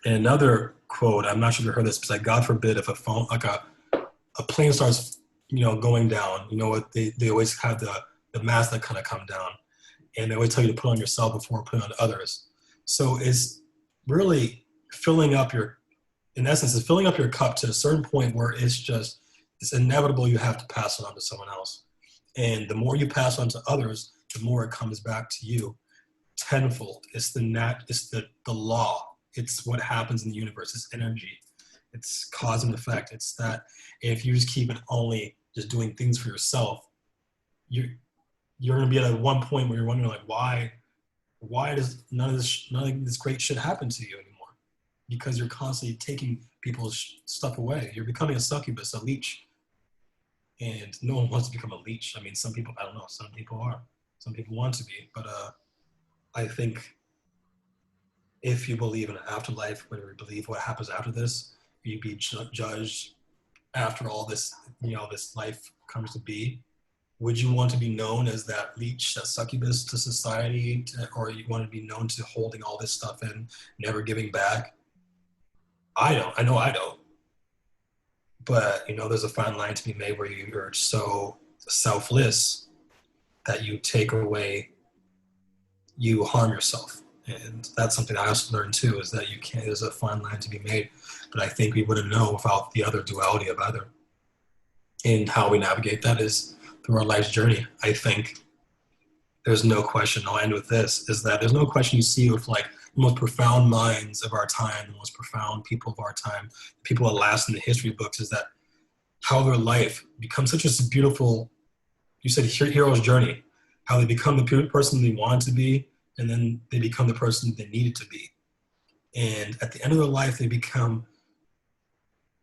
another quote, I'm not sure if you heard this, but like, God forbid if a plane starts, going down, what they always have the masks that kind of come down, and they always tell you to put on yourself before putting on others. So it's really in essence, it's filling up your cup to a certain point where it's inevitable you have to pass it on to someone else. And the more you pass on to others, the more it comes back to you tenfold. It's the law. It's what happens in the universe. It's energy. It's cause and effect. It's that if you just keep it only just doing things for yourself, you're going to be at one point where you're wondering, like, why does none of this great shit happen to you anymore? Because you're constantly taking people's stuff away. You're becoming a succubus, a leech. And no one wants to become a leech. I mean, some people, I don't know, some people are. Some people want to be. But I think if you believe in an afterlife, when you believe what happens after this, you'd be judged after all this, this life comes to be. Would you want to be known as that leech, that succubus to society, or you want to be known to holding all this stuff in, never giving back? I don't. I know I don't. But, there's a fine line to be made where you're so selfless that you take away you harm yourself. And that's something I also learned too, is that you can't, there's a fine line to be made. But I think we wouldn't know without the other duality of either. And how we navigate that is through our life's journey. I think there's no question, I'll end with this, is that there's no question you see with like the most profound minds of our time, the most profound people of our time, people that last in the history books, is that how their life becomes such a beautiful, you said hero's journey, how they become the person they wanted to be, and then they become the person they needed to be. And at the end of their life, they become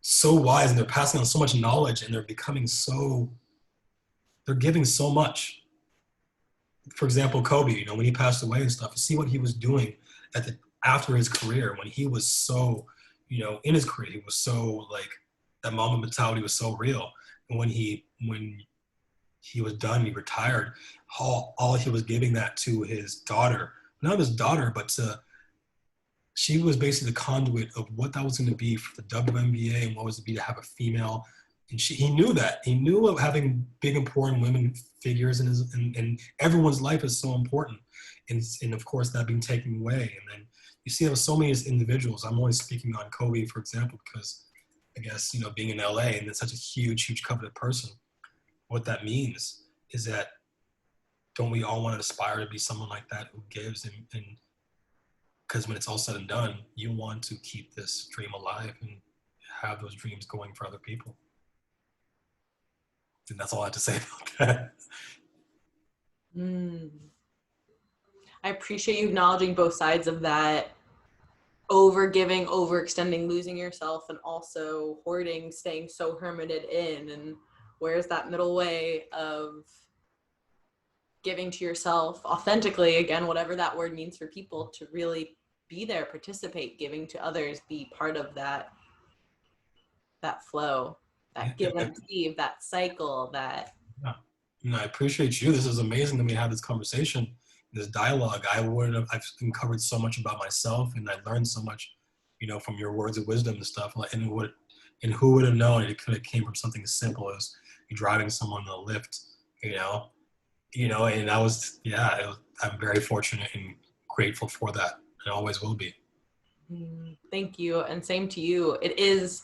so wise and they're passing on so much knowledge and they're becoming so, they're giving so much. For example, Kobe, you know, when he passed away and stuff, you see what he was doing after his career, when he was so, you know, in his career, he was so like, that Mamba mentality was so real. And when he was done, he retired, all he was giving that to his daughter, not his daughter, but she was basically the conduit of what that was going to be for the WNBA and what was to be to have a female. And he knew that. He knew of having big, important women figures in everyone's life is so important. And of course, that being taken away. And then you see there so many individuals. I'm only speaking on Kobe, for example, because I guess, you know, being in LA and it's such a huge, huge coveted person, what that means is that don't we all want to aspire to be someone like that who gives and because when it's all said and done, you want to keep this dream alive and have those dreams going for other people. And that's all I have to say about that. I appreciate you acknowledging both sides of that. Over giving, overextending, losing yourself, and also hoarding, staying so hermited in. And where's that middle way of giving to yourself authentically, again, whatever that word means for people, to really be there, participate, giving to others, be part of that flow, that give and receive, that cycle, that. Yeah. And I appreciate you. This is amazing that we have this conversation, this dialogue. I've uncovered so much about myself and I learned so much, you know, from your words of wisdom and stuff. And who would have known it could have came from something as simple as driving someone in a lift, you know, and I'm very fortunate and grateful for that. And always will be. Thank you. And same to you. It is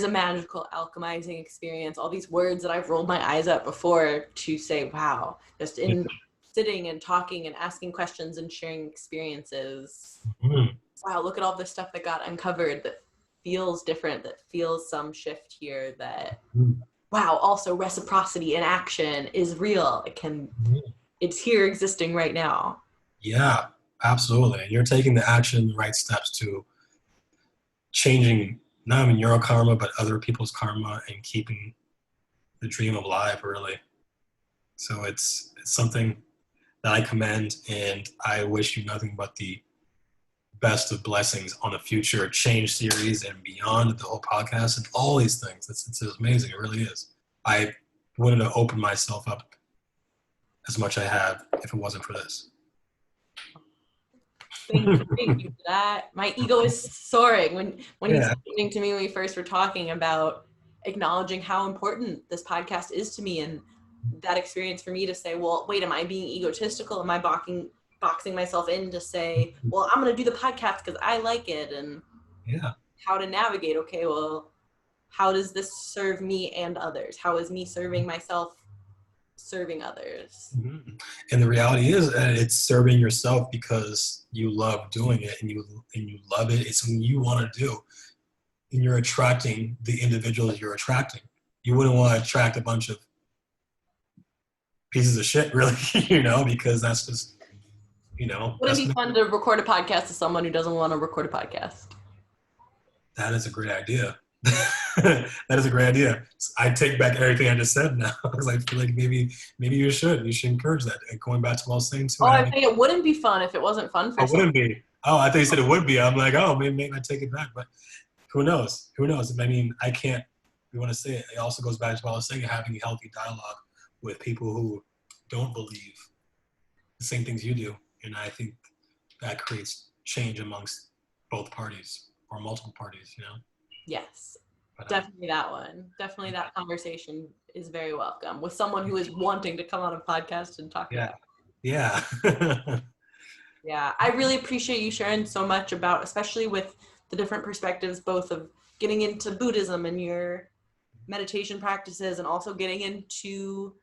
a magical alchemizing experience. All these words that I've rolled my eyes at before to say, wow, just in sitting and talking and asking questions and sharing experiences. Wow, look at all this stuff that got uncovered that feels different, that feels some shift here, that wow, also reciprocity in action is real. It's here existing right now. Yeah, absolutely. And you're taking the action, the right steps to changing not only your karma, but other people's karma and keeping the dream alive, really. So it's something that I commend, and I wish you nothing but the best of blessings on the future change series and beyond, the whole podcast and all these things. It's amazing. It really is. I wouldn't have opened myself up as much as I have if it wasn't for this. Thank you for that. My ego is soaring when he's listening to me when we first were talking about acknowledging how important this podcast is to me, and that experience for me to say, well, wait, am I being egotistical? Am I boxing myself in to say, well, I'm going to do the podcast because I like it, and how to navigate, okay, well, how does this serve me and others? How is me serving myself serving others? And the reality is that it's serving yourself because you love doing it and you love it. It's something you want to do, and you're attracting the individuals you're attracting. You wouldn't want to attract a bunch of pieces of shit, really, because that's just, Wouldn't it be fun to record a podcast to someone who doesn't want to record a podcast? That is a great idea. That is a great idea. I take back everything I just said now, because I feel like maybe you should encourage that. And going back to what I was saying too. Oh, I think it wouldn't be fun if it wasn't fun for someone. It wouldn't be. Oh, I thought you said it would be. I'm like, oh, maybe I take it back. But who knows? I mean, I can't. We want to say it. It also goes back to what I was saying, having a healthy dialogue with people who don't believe the same things you do. And I think that creates change amongst both parties or multiple parties, Yes, but, definitely that one. Definitely that conversation is very welcome with someone who is wanting to come on a podcast and talk about it. Yeah. Yeah, I really appreciate you sharing so much about, especially with the different perspectives, both of getting into Buddhism and your meditation practices, and also getting into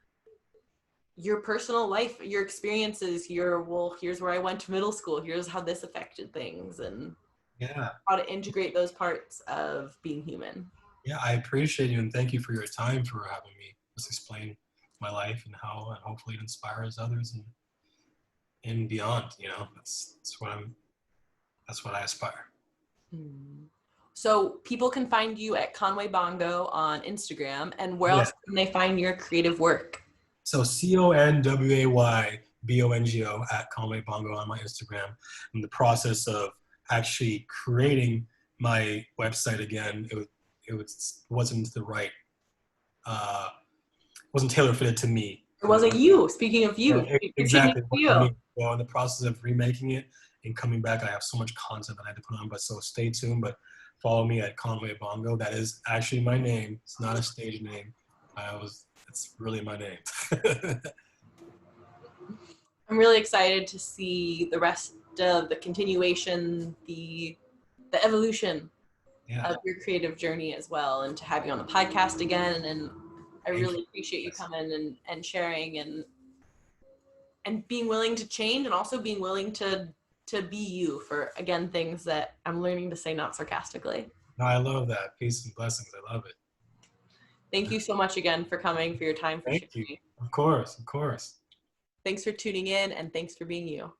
your personal life, your experiences, here's where I went to middle school, here's how this affected things, and Yeah. how to integrate those parts of being human. Yeah, I appreciate you and thank you for your time for having me just explain my life and how, and hopefully it inspires others and beyond. That's what I aspire. Hmm. So people can find you at Conway Bongo on Instagram, and where Yeah. else can they find your creative work? So ConwayBongo at Conway Bongo on my Instagram. In the process of actually creating my website again, wasn't the right wasn't tailor fitted to me. It wasn't you. Speaking of you, you're changing Exactly for what I you. mean. So in the process of remaking it and coming back, I have so much content that I had to put on. But so stay tuned. But follow me at Conway Bongo. That is actually my name. It's not a stage name. It's really my name. I'm really excited to see the rest of the continuation, the evolution Yeah. of your creative journey as well, and to have you on the podcast again. And I Thank really you. appreciate you Yes. coming and sharing and being willing to change, and also being willing to be you for, again, things that I'm learning to say not sarcastically. No, I love that. Peace and blessings. I love it. Thank you so much again for coming, for your time, for Thank you. sharing. Of course. Of course. Thanks for tuning in, and thanks for being you.